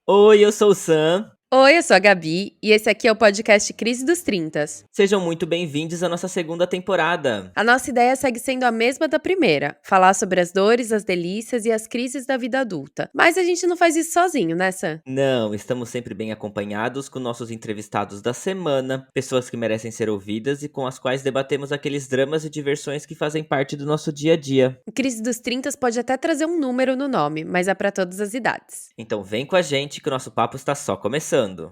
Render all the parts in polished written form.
Oi, eu sou o Sam. Oi, eu sou a Gabi e esse aqui é o podcast Crise dos Trintas. Sejam muito bem-vindos à nossa segunda temporada. A nossa ideia segue sendo a mesma da primeira, falar sobre as dores, as delícias e as crises da vida adulta. Mas a gente não faz isso sozinho, né, Sam? Não, estamos sempre bem acompanhados com nossos entrevistados da semana, pessoas que merecem ser ouvidas e com as quais debatemos aqueles dramas e diversões que fazem parte do nosso dia a dia. O Crise dos Trintas pode até trazer um número no nome, mas é para todas as idades. Então vem com a gente que o nosso papo está só começando. Totally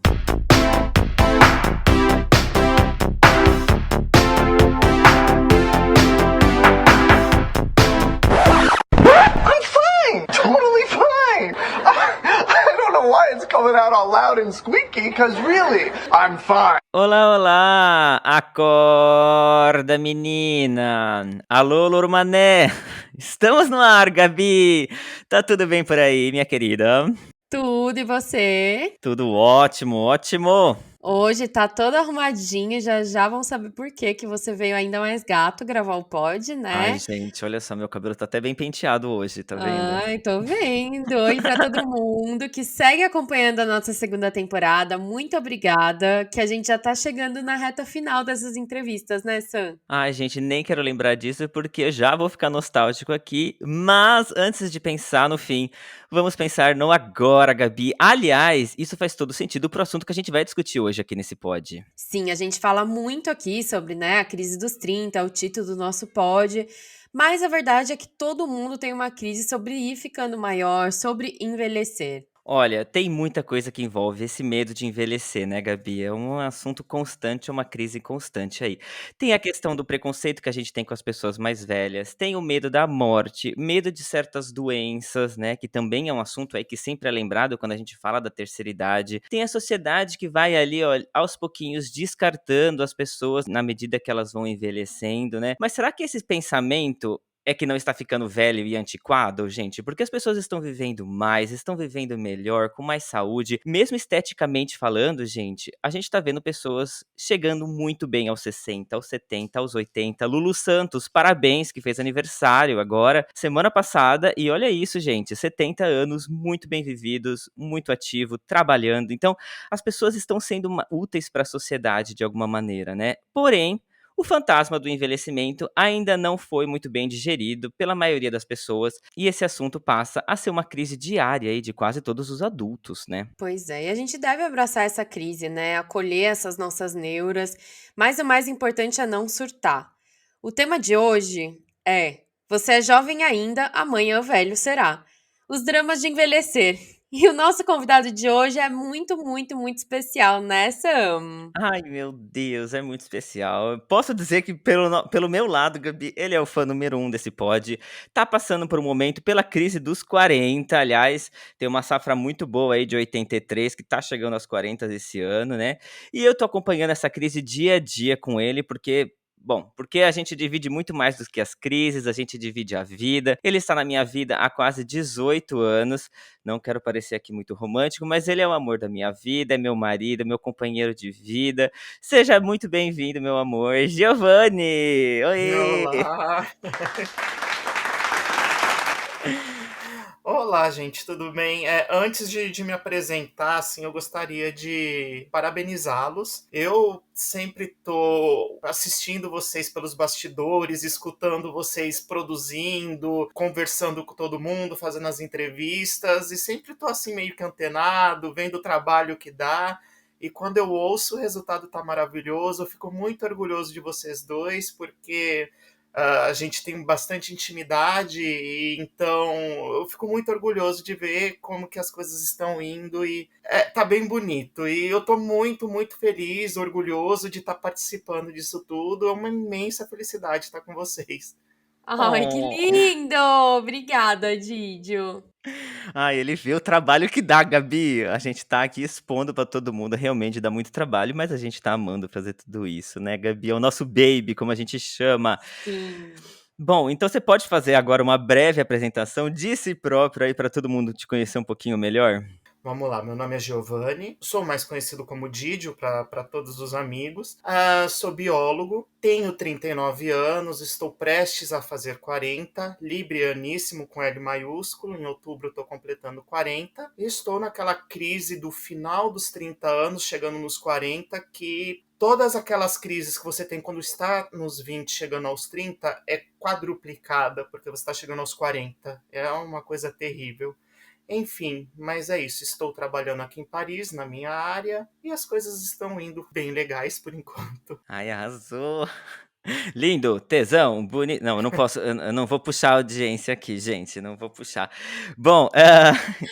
fine. I don't know why it's coming out all loud and squeaky, because really, I'm fine. Olá, olá! Acorda, menina! Alô, Lormané! Estamos no ar, Gabi! Tá tudo bem por aí, minha querida? Tudo e você? Tudo ótimo, ótimo! Hoje tá todo arrumadinho, já já vão saber por que você veio ainda mais gato gravar o pod, Ai, né? gente, olha só, meu cabelo tá até bem penteado hoje, tá vendo? Ai, tô vendo. E para todo mundo que segue acompanhando a nossa segunda temporada, muito obrigada, que a gente já tá chegando na reta final dessas entrevistas, né, Sam? Ai, gente, nem quero lembrar disso porque eu já vou ficar nostálgico aqui, mas antes de pensar no fim, vamos pensar no agora, Gabi. Aliás, isso faz todo sentido pro assunto que a gente vai discutir hoje aqui nesse pod. Sim, a gente fala muito aqui sobre, né, a crise dos 30, o título do nosso pod, mas a verdade é que todo mundo tem uma crise sobre ir ficando maior, sobre envelhecer. Olha, tem muita coisa que envolve esse medo de envelhecer, né, Gabi? É um assunto constante, é uma crise constante aí. Tem a questão do preconceito que a gente tem com as pessoas mais velhas, tem o medo da morte, medo de certas doenças, né, que também é um assunto aí que sempre é lembrado quando a gente fala da terceira idade. Tem a sociedade que vai ali, ó, aos pouquinhos descartando as pessoas na medida que elas vão envelhecendo, né? Mas será que esse pensamento é que não está ficando velho e antiquado, gente? Porque as pessoas estão vivendo mais, estão vivendo melhor, com mais saúde. Mesmo esteticamente falando, gente, a gente tá vendo pessoas chegando muito bem aos 60, aos 70, aos 80. Lulu Santos, parabéns, que fez aniversário agora, semana passada. E olha isso, gente, 70 anos, muito bem vividos, muito ativo, trabalhando. Então, as pessoas estão sendo úteis para a sociedade de alguma maneira, né? Porém, o fantasma do envelhecimento ainda não foi muito bem digerido pela maioria das pessoas e esse assunto passa a ser uma crise diária aí de quase todos os adultos, né? Pois é, e a gente deve abraçar essa crise, né? Acolher essas nossas neuras, mas o mais importante é não surtar. O tema de hoje é: você é jovem ainda, amanhã velho será. Os dramas de envelhecer. E o nosso convidado de hoje é muito, muito, muito especial, né, Sam? Ai, meu Deus, é muito especial. Eu posso dizer que pelo meu lado, Gabi, ele é o fã número um desse pod. Tá passando por um momento pela crise dos 40, aliás, tem uma safra muito boa aí de 83, que tá chegando aos 40 esse ano, né? E eu tô acompanhando essa crise dia a dia com ele, porque a gente divide muito mais do que as crises, a gente divide a vida. Ele está na minha vida há quase 18 anos. Não quero parecer aqui muito romântico, mas ele é o amor da minha vida, é meu marido, é meu companheiro de vida. Seja muito bem-vindo, meu amor, Giovanni! Oi! Olá! Olá, gente, tudo bem? Antes de me apresentar, assim, eu gostaria de parabenizá-los. Eu sempre tô assistindo vocês pelos bastidores, escutando vocês produzindo, conversando com todo mundo, fazendo as entrevistas, e sempre tô assim meio que antenado, vendo o trabalho que dá. E quando eu ouço o resultado tá maravilhoso, eu fico muito orgulhoso de vocês dois, porque a gente tem bastante intimidade, e então eu fico muito orgulhoso de ver como que as coisas estão indo e tá bem bonito. E eu tô muito, muito feliz, orgulhoso de estar participando disso tudo. É uma imensa felicidade estar com vocês. Ai, que Oh. lindo! Obrigada, Didio. Ai, ele vê o trabalho que dá, Gabi. A gente tá aqui expondo pra todo mundo, realmente dá muito trabalho, mas a gente tá amando fazer tudo isso, né, Gabi? É o nosso baby, como a gente chama. Sim. Bom, então você pode fazer agora uma breve apresentação de si próprio aí pra todo mundo te conhecer um pouquinho melhor? Vamos lá, meu nome é Giovanni, sou mais conhecido como Didio para todos os amigos. Sou biólogo, tenho 39 anos, estou prestes a fazer 40, librianíssimo com L maiúsculo, em outubro estou completando 40. E estou naquela crise do final dos 30 anos, chegando nos 40, que todas aquelas crises que você tem quando está nos 20, chegando aos 30, é quadruplicada, porque você está chegando aos 40. É uma coisa terrível. Enfim, mas é isso. Estou trabalhando aqui em Paris, na minha área, e as coisas estão indo bem legais por enquanto. Ai, arrasou. Lindo, tesão, bonito. Não, eu não posso, eu não vou puxar a audiência aqui, gente, não vou puxar. Bom,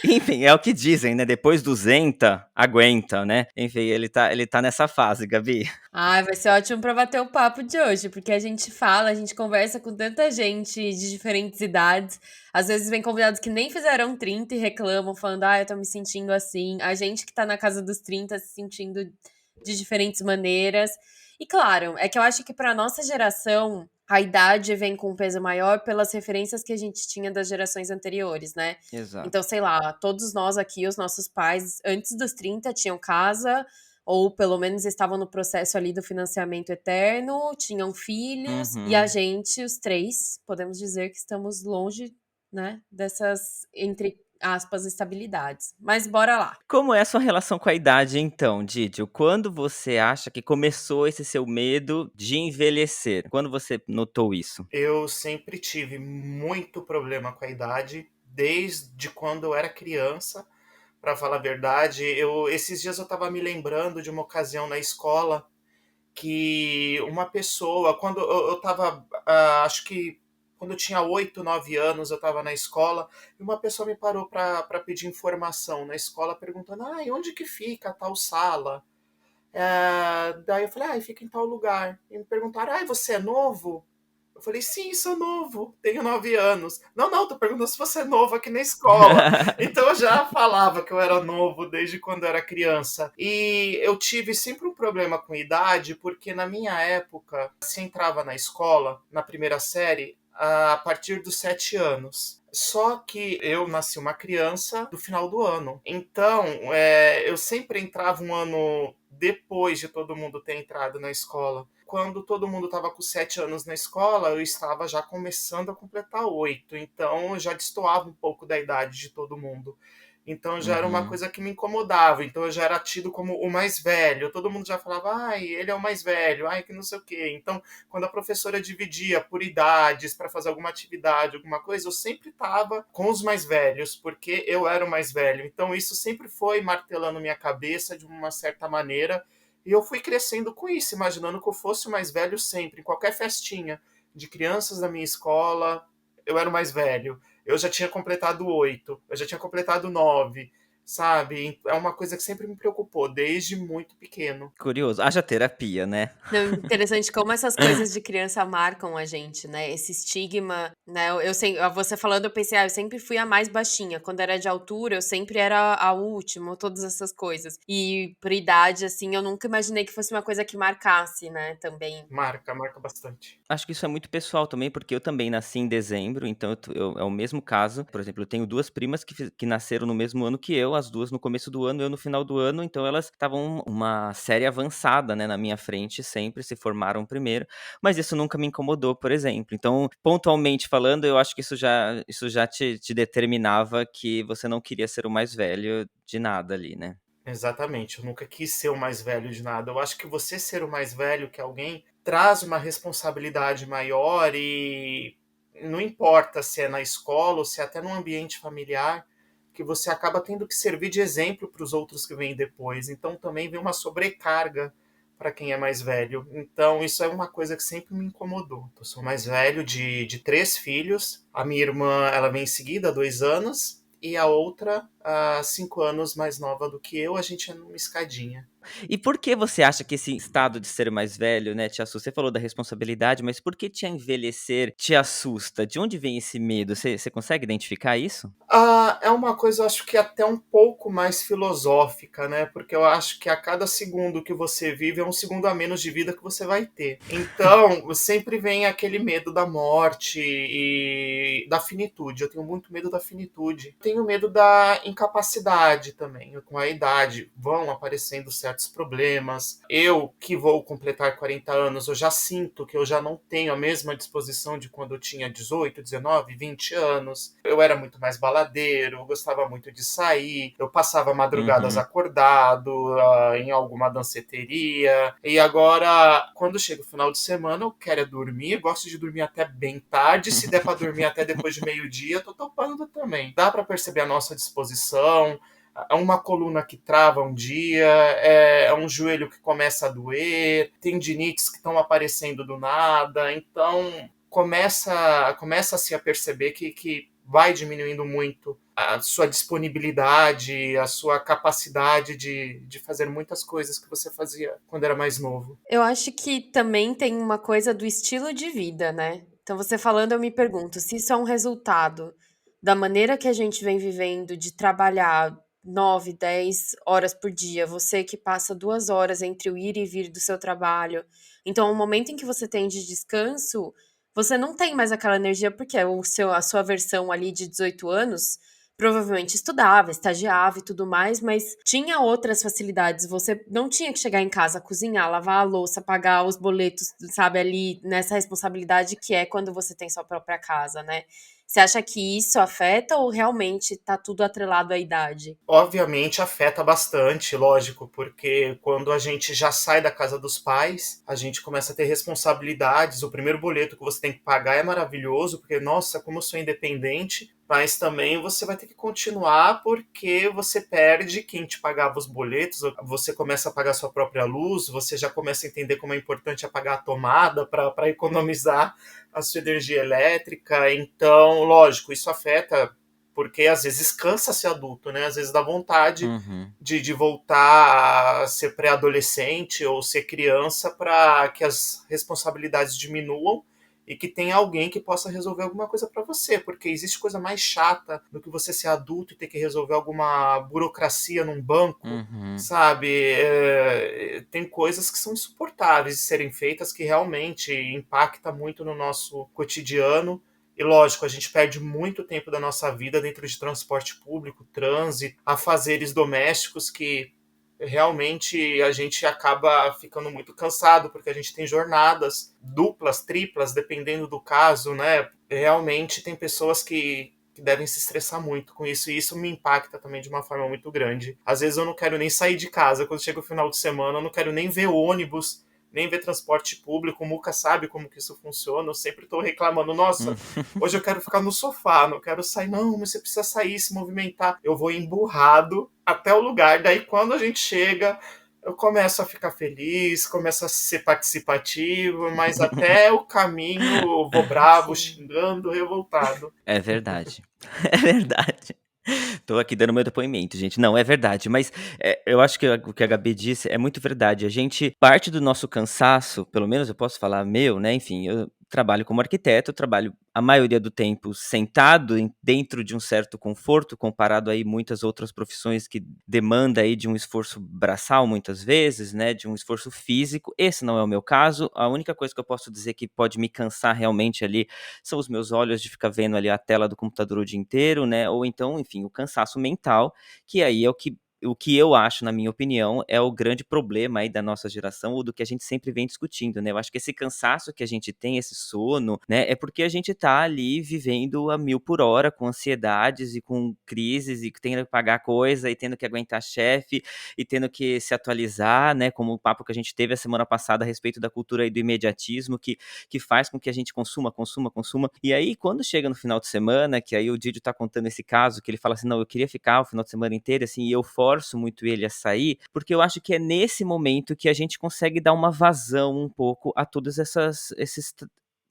enfim, é o que dizem, né? Depois do Zenta, aguenta, né? Enfim, ele tá nessa fase, Gabi. Ai, vai ser ótimo pra bater o papo de hoje, porque a gente fala, a gente conversa com tanta gente de diferentes idades. Às vezes vem convidados que nem fizeram 30 e reclamam, falando, eu tô me sentindo assim. A gente que tá na casa dos 30 se sentindo de diferentes maneiras. E claro, é que eu acho que pra nossa geração, a idade vem com um peso maior pelas referências que a gente tinha das gerações anteriores, né? Exato. Então, sei lá, todos nós aqui, os nossos pais, antes dos 30 tinham casa, ou pelo menos estavam no processo ali do financiamento eterno, tinham filhos, e a Uhum. gente, os três, podemos dizer que estamos longe, né, dessas, entre aspas, estabilidades. Mas bora lá. Como é a sua relação com a idade, então, Didio? Quando você acha que começou esse seu medo de envelhecer? Quando você notou isso? Eu sempre tive muito problema com a idade, desde quando eu era criança. Para falar a verdade, esses dias eu estava me lembrando de uma ocasião na escola que uma pessoa, quando eu estava, acho que quando eu tinha 8, 9 anos, eu estava na escola, e uma pessoa me parou para pedir informação na escola, perguntando, e onde que fica a tal sala? Daí eu falei, fica em tal lugar. E me perguntaram, você é novo? Eu falei, sim, sou novo, tenho 9 anos. Não, não, tô perguntando se você é novo aqui na escola. Então eu já falava que eu era novo desde quando eu era criança. E eu tive sempre um problema com idade, porque na minha época, se entrava na escola, na primeira série, a partir dos 7 anos. Só que eu nasci uma criança do final do ano. Então, eu sempre entrava um ano depois de todo mundo ter entrado na escola. Quando todo mundo estava com 7 anos na escola, eu estava já começando a completar 8. Então, eu já destoava um pouco da idade de todo mundo. Então, já era uma Uhum. coisa que me incomodava. Então, eu já era tido como o mais velho. Todo mundo já falava, ele é o mais velho, que não sei o quê. Então, quando a professora dividia por idades para fazer alguma atividade, alguma coisa, eu sempre estava com os mais velhos, porque eu era o mais velho. Então, isso sempre foi martelando minha cabeça de uma certa maneira. E eu fui crescendo com isso, imaginando que eu fosse o mais velho sempre. Em qualquer festinha de crianças da minha escola, eu era o mais velho. Eu já tinha completado 8, eu já tinha completado 9, sabe? É uma coisa que sempre me preocupou, desde muito pequeno. Curioso. Haja terapia, né? Não, interessante como essas coisas de criança marcam a gente, né? Esse estigma, né? Você falando, eu pensei, eu sempre fui a mais baixinha. Quando era de altura, eu sempre era a última, todas essas coisas. E por idade, assim, eu nunca imaginei que fosse uma coisa que marcasse, né? Também. Marca bastante. Acho que isso é muito pessoal também, porque eu também nasci em dezembro, então é o mesmo caso. Por exemplo, eu tenho duas primas que nasceram no mesmo ano que eu, as duas no começo do ano, eu no final do ano, então elas estavam uma série avançada, né, na minha frente, sempre se formaram primeiro, mas isso nunca me incomodou, por exemplo. Então, pontualmente falando, eu acho que isso já te determinava que você não queria ser o mais velho de nada ali, né? Exatamente, eu nunca quis ser o mais velho de nada. Eu acho que você ser o mais velho que alguém traz uma responsabilidade maior e não importa se é na escola ou se é até no ambiente familiar, que você acaba tendo que servir de exemplo para os outros que vêm depois. Então também vem uma sobrecarga para quem é mais velho. Então isso é uma coisa que sempre me incomodou. Eu sou mais velho de 3 filhos. A minha irmã, ela vem em seguida, há 2 anos. E a outra, há 5 anos mais nova do que eu, a gente é numa escadinha. E por que você acha que esse estado de ser mais velho, né, te assusta? Você falou da responsabilidade, mas por que te envelhecer te assusta? De onde vem esse medo? Você consegue identificar isso? É uma coisa, eu acho que até um pouco mais filosófica, né? Porque eu acho que a cada segundo que você vive é um segundo a menos de vida que você vai ter. Então, sempre vem aquele medo da morte e da finitude. Eu tenho muito medo da finitude. Tenho medo da incapacidade também. Com a idade vão aparecendo certos problemas. Eu, que vou completar 40 anos, eu já sinto que eu já não tenho a mesma disposição de quando eu tinha 18, 19, 20 anos. Eu era muito mais baladeiro, eu gostava muito de sair, eu passava madrugadas Uhum. acordado, em alguma danceteria. E agora, quando chega o final de semana, eu quero é dormir, eu gosto de dormir até bem tarde. Se der para dormir até depois de meio-dia, eu tô topando também. Dá para perceber a nossa disposição. É uma coluna que trava um dia, é um joelho que começa a doer, tendinites que estão aparecendo do nada. Então, começa-se a perceber que vai diminuindo muito a sua disponibilidade, a sua capacidade de fazer muitas coisas que você fazia quando era mais novo. Eu acho que também tem uma coisa do estilo de vida, né? Então, você falando, eu me pergunto se isso é um resultado da maneira que a gente vem vivendo de trabalhar 9, 10 horas por dia, você que passa 2 horas entre o ir e vir do seu trabalho. Então, o momento em que você tem de descanso, você não tem mais aquela energia, porque a sua versão ali de 18 anos provavelmente estudava, estagiava e tudo mais, mas tinha outras facilidades. Você não tinha que chegar em casa, cozinhar, lavar a louça, pagar os boletos, sabe, ali nessa responsabilidade que é quando você tem sua própria casa, né? Você acha que isso afeta ou realmente tá tudo atrelado à idade? Obviamente afeta bastante, lógico, porque quando a gente já sai da casa dos pais, a gente começa a ter responsabilidades. O primeiro boleto que você tem que pagar é maravilhoso, porque, nossa, como eu sou independente, mas também você vai ter que continuar porque você perde quem te pagava os boletos, você começa a pagar sua própria luz, você já começa a entender como é importante apagar a tomada para economizar a sua energia elétrica. Então, lógico, isso afeta porque às vezes cansa ser adulto, né? Às vezes dá vontade Uhum. de voltar a ser pré-adolescente ou ser criança para que as responsabilidades diminuam e que tenha alguém que possa resolver alguma coisa para você, porque existe coisa mais chata do que você ser adulto e ter que resolver alguma burocracia num banco, Uhum. sabe? Tem coisas que são insuportáveis de serem feitas que realmente impacta muito no nosso cotidiano. E lógico, a gente perde muito tempo da nossa vida dentro de transporte público, trânsito, afazeres domésticos que realmente a gente acaba ficando muito cansado, porque a gente tem jornadas duplas, triplas, dependendo do caso, né? Realmente tem pessoas que devem se estressar muito com isso, e isso me impacta também de uma forma muito grande. Às vezes eu não quero nem sair de casa, quando chega o final de semana, eu não quero nem ver ônibus, nem ver transporte público. O Muca sabe como que isso funciona, eu sempre estou reclamando, nossa, hoje eu quero ficar no sofá, não quero sair. Não, mas você precisa sair, se movimentar. Eu vou emburrado até o lugar, daí quando a gente chega, eu começo a ficar feliz, começo a ser participativo, mas até o caminho eu vou bravo, Sim. xingando, revoltado. É verdade. É verdade. Tô aqui dando meu depoimento, gente. Não, é verdade, mas, eu acho que o que a Gabi disse é muito verdade. A gente parte do nosso cansaço, pelo menos eu posso falar meu, né, enfim, eu trabalho como arquiteto, eu trabalho a maioria do tempo sentado dentro de um certo conforto, comparado aí muitas outras profissões que demanda aí de um esforço braçal muitas vezes, né, de um esforço físico. Esse não é o meu caso. A única coisa que eu posso dizer que pode me cansar realmente ali são os meus olhos de ficar vendo ali a tela do computador o dia inteiro, né, ou então, enfim, o cansaço mental, que aí é o que eu acho, na minha opinião, é o grande problema aí da nossa geração, ou do que a gente sempre vem discutindo, né. Eu acho que esse cansaço que a gente tem, esse sono, né, é porque a gente tá ali vivendo a 1000 por hora, com ansiedades e com crises, e tendo que pagar coisa, e tendo que aguentar chefe, e tendo que se atualizar, né, como o papo que a gente teve a semana passada a respeito da cultura aí do imediatismo, que faz com que a gente consuma, consuma, consuma. E aí, quando chega no final de semana, que aí o Didio tá contando esse caso, que ele fala assim: não, eu queria ficar o final de semana inteiro, assim, e eu forço muito ele a sair, porque eu acho que é nesse momento que a gente consegue dar uma vazão um pouco a todos esses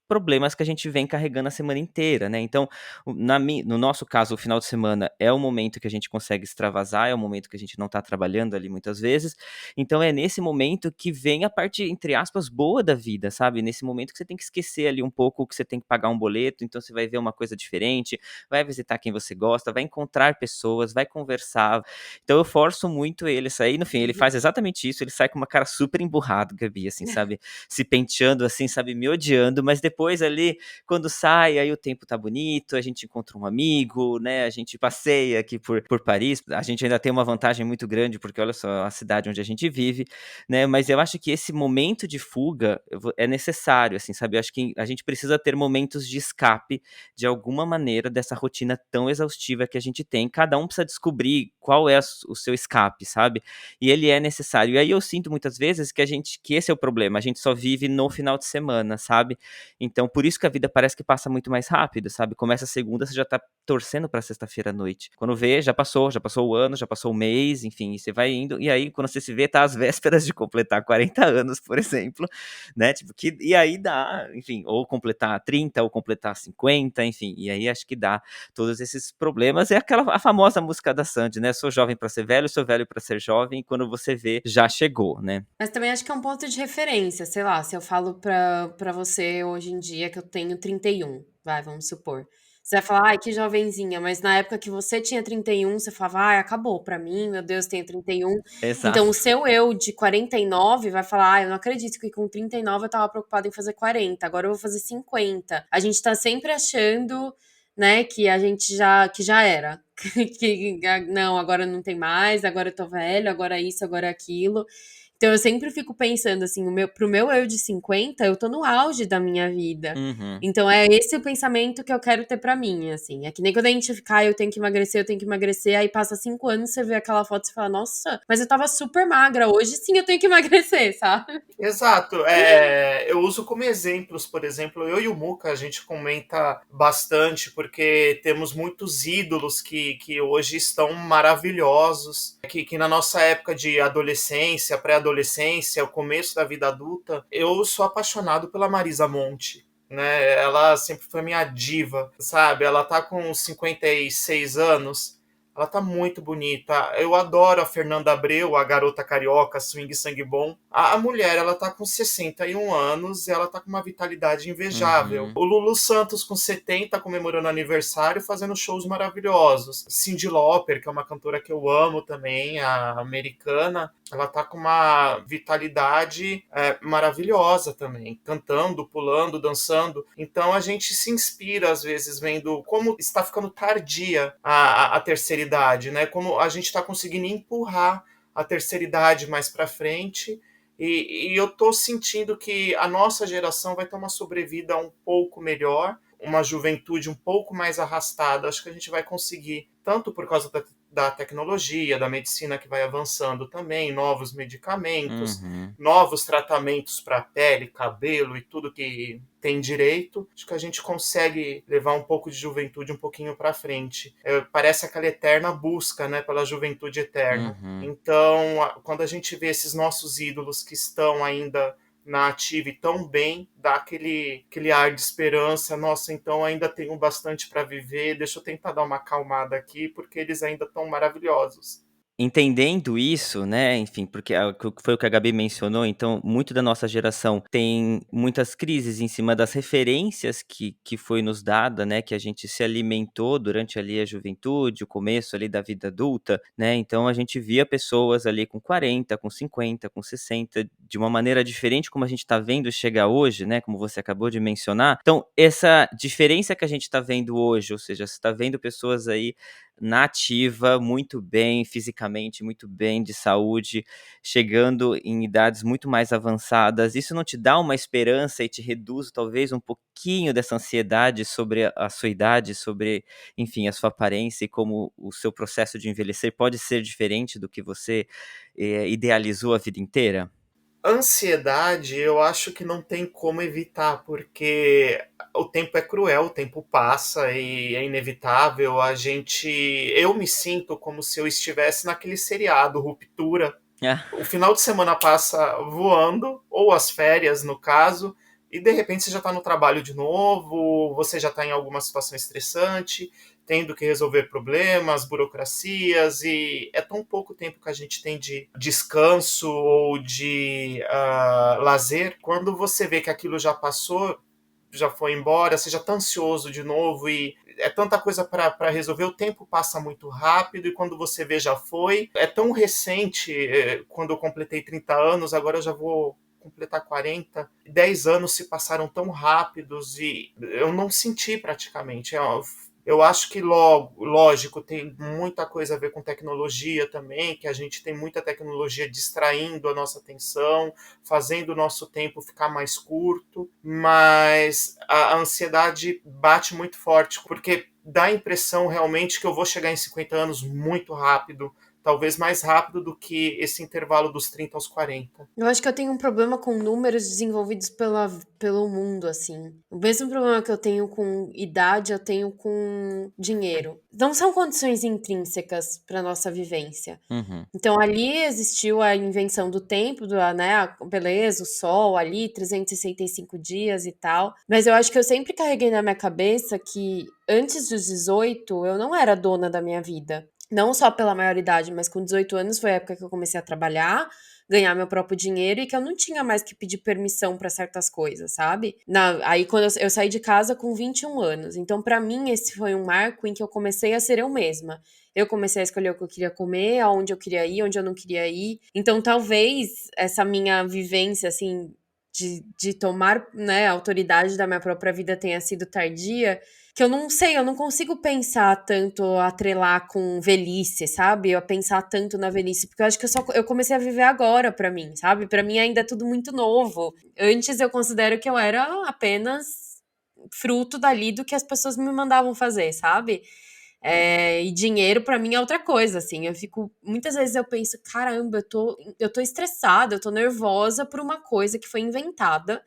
problemas que a gente vem carregando a semana inteira, né? Então, no nosso caso, o final de semana é o momento que a gente consegue extravasar, é o momento que a gente não tá trabalhando ali muitas vezes. Então é nesse momento que vem a parte, entre aspas, boa da vida, sabe? Nesse momento que você tem que esquecer ali um pouco que você tem que pagar um boleto, então você vai ver uma coisa diferente, vai visitar quem você gosta, vai encontrar pessoas, vai conversar. Então eu forço muito ele a sair, no fim, ele faz exatamente isso, ele sai com uma cara super emburrado, Gabi, assim, sabe? Se penteando assim, sabe? Me odiando, mas depois depois ali, quando sai, aí o tempo tá bonito, a gente encontra um amigo, né, a gente passeia aqui por Paris, a gente ainda tem uma vantagem muito grande, porque olha só a cidade onde a gente vive, né, mas eu acho que esse momento de fuga é necessário, assim, sabe, eu acho que a gente precisa ter momentos de escape, de alguma maneira, dessa rotina tão exaustiva que a gente tem, cada um precisa descobrir qual é o seu escape, sabe, e ele é necessário, e aí eu sinto muitas vezes que esse é o problema, a gente só vive no final de semana, sabe, então por isso que a vida parece que passa muito mais rápido, sabe, começa a segunda, você já tá torcendo pra sexta-feira à noite, quando vê, já passou o ano, já passou o mês, enfim, e você vai indo, e aí quando você se vê, tá às vésperas de completar 40 anos, por exemplo, né, tipo, e aí dá, enfim, ou completar 30, ou completar 50, enfim, e aí acho que dá todos esses problemas, é a famosa música da Sandy, né, sou jovem pra ser velho, sou velho pra ser jovem, e quando você vê, já chegou, né. Mas também acho que é um ponto de referência, sei lá, se eu falo pra você hoje em dia que eu tenho 31, vai, vamos supor. Você vai falar, ai, que jovenzinha, mas na época que você tinha 31, você falava, ai, acabou pra mim, meu Deus, tenho 31. Então o Exato. seu eu de 49 vai falar, ai, eu não acredito que com 39 eu tava preocupada em fazer 40, agora eu vou fazer 50. A gente tá sempre achando, né, que a gente que já era. Que não, agora não tem mais, agora eu tô velho, agora isso, agora aquilo. Então eu sempre fico pensando assim, pro meu eu de 50, eu tô no auge da minha vida. Uhum. Então é esse o pensamento que eu quero ter pra mim, assim. É que nem quando a gente fica, eu tenho que emagrecer, eu tenho que emagrecer, aí passa 5 anos, você vê aquela foto e você fala, nossa, mas eu tava super magra, hoje sim eu tenho que emagrecer, sabe? Exato. Eu uso como exemplos, por exemplo, eu e o Muca, a gente comenta bastante, porque temos muitos ídolos que hoje estão maravilhosos, que na nossa época de adolescência, pré-adolescência, o começo da vida adulta, eu sou apaixonado pela Marisa Monte. Né? Ela sempre foi minha diva, sabe? Ela tá com 56 anos, ela tá muito bonita. Eu adoro a Fernanda Abreu, a garota carioca, swing sangue bom. A mulher, ela tá com 61 anos e ela tá com uma vitalidade invejável. Uhum. O Lulu Santos com 70 comemorando aniversário, fazendo shows maravilhosos. Cyndi Lauper, que é uma cantora que eu amo também, a americana, ela tá com uma vitalidade maravilhosa também, cantando, pulando, dançando. Então a gente se inspira às vezes vendo como está ficando tardia a terceira idade, né? Como a gente está conseguindo empurrar a terceira idade mais para frente. E eu tô sentindo que a nossa geração vai ter uma sobrevida um pouco melhor, uma juventude um pouco mais arrastada. Acho que a gente vai conseguir, tanto por causa da tecnologia, da medicina que vai avançando também, novos medicamentos, Uhum. novos tratamentos para pele, cabelo e tudo que tem direito. Acho que a gente consegue levar um pouco de juventude um pouquinho para frente. Parece aquela eterna busca, né, pela juventude eterna. Uhum. Então, quando a gente vê esses nossos ídolos que estão ainda na ativa e tão bem, dá aquele ar de esperança. Nossa, então ainda tenho bastante para viver, deixa eu tentar dar uma acalmada aqui, porque eles ainda estão maravilhosos. Entendendo isso, né, enfim, porque foi o que a Gabi mencionou, então muito da nossa geração tem muitas crises em cima das referências que foi nos dada, né, que a gente se alimentou durante ali a juventude, o começo ali da vida adulta, né, então a gente via pessoas ali com 40, com 50, com 60, de uma maneira diferente como a gente tá vendo chegar hoje, né, como você acabou de mencionar. Então essa diferença que a gente tá vendo hoje, ou seja, você tá vendo pessoas aí na ativa, muito bem fisicamente, muito bem de saúde, chegando em idades muito mais avançadas. Isso não te dá uma esperança e te reduz talvez um pouquinho dessa ansiedade sobre a sua idade, sobre, enfim, a sua aparência e como o seu processo de envelhecer pode ser diferente do que você idealizou a vida inteira? Ansiedade, eu acho que não tem como evitar, porque o tempo é cruel, o tempo passa e é inevitável. Eu me sinto como se eu estivesse naquele seriado Ruptura. Ah, O final de semana passa voando, ou as férias, no caso, e de repente você já está no trabalho de novo, você já está em alguma situação estressante, tendo que resolver problemas, burocracias, e é tão pouco tempo que a gente tem de descanso ou de lazer. Quando você vê que aquilo já passou, já foi embora, você já está ansioso de novo e é tanta coisa para resolver, o tempo passa muito rápido e quando você vê já foi. É tão recente, quando eu completei 30 anos, agora eu já vou completar 40, 10 anos se passaram tão rápidos e eu não senti praticamente. Eu acho que logo, lógico, tem muita coisa a ver com tecnologia também, que a gente tem muita tecnologia distraindo a nossa atenção, fazendo o nosso tempo ficar mais curto, mas a ansiedade bate muito forte, porque dá a impressão realmente que eu vou chegar em 50 anos muito rápido, talvez mais rápido do que esse intervalo dos 30 aos 40. Eu acho que eu tenho um problema com números desenvolvidos pelo mundo, assim. O mesmo problema que eu tenho com idade, eu tenho com dinheiro. Não são condições intrínsecas para nossa vivência. Uhum. Então, ali existiu a invenção do tempo, né? Beleza, o sol ali, 365 dias e tal. Mas eu acho que eu sempre carreguei na minha cabeça que antes dos 18, eu não era dona da minha vida. Não só pela maioridade, mas com 18 anos foi a época que eu comecei a trabalhar, ganhar meu próprio dinheiro e que eu não tinha mais que pedir permissão pra certas coisas, sabe? Aí quando eu saí de casa com 21 anos. Então, pra mim, esse foi um marco em que eu comecei a ser eu mesma. Eu comecei a escolher o que eu queria comer, aonde eu queria ir, onde eu não queria ir. Então, talvez essa minha vivência, assim, de tomar, né, a autoridade da minha própria vida tenha sido tardia, que eu não sei, eu não consigo pensar tanto, atrelar com velhice, sabe? Eu pensar tanto na velhice, porque eu acho que eu comecei a viver agora pra mim, sabe? Pra mim ainda é tudo muito novo. Antes eu considero que eu era apenas fruto dali do que as pessoas me mandavam fazer, sabe? E dinheiro pra mim é outra coisa, assim. Muitas vezes eu penso, caramba, eu tô estressada, eu tô nervosa por uma coisa que foi inventada.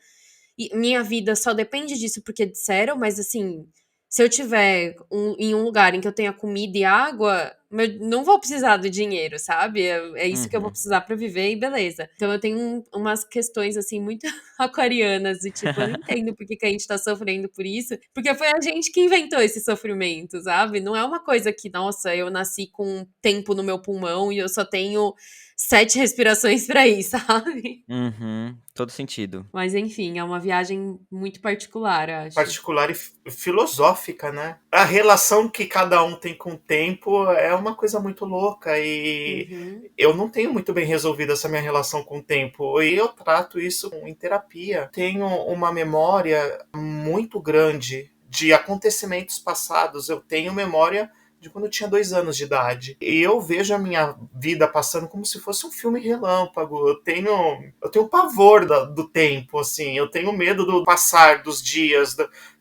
E minha vida só depende disso porque disseram, mas assim, se eu tiver em um lugar em que eu tenha comida e água, eu não vou precisar do dinheiro, sabe? É isso que eu vou Uhum. precisar pra viver e beleza. Então eu tenho umas questões assim muito aquarianas e tipo, eu não entendo por que que a gente tá sofrendo por isso, porque foi a gente que inventou esse sofrimento, sabe? Não é uma coisa que, nossa, eu nasci com tempo no meu pulmão e eu só tenho 7 respirações pra ir, sabe? Uhum. Todo sentido. Mas enfim, é uma viagem muito particular, acho. Particular e filosófica, né? A relação que cada um tem com o tempo é uma coisa muito louca e Uhum. eu não tenho muito bem resolvido essa minha relação com o tempo e eu trato isso em terapia. Tenho uma memória muito grande de acontecimentos passados. Eu tenho memória de quando eu tinha 2 anos de idade. E eu vejo a minha vida passando como se fosse um filme relâmpago. Eu tenho pavor do tempo, assim. Eu tenho medo do passar dos dias.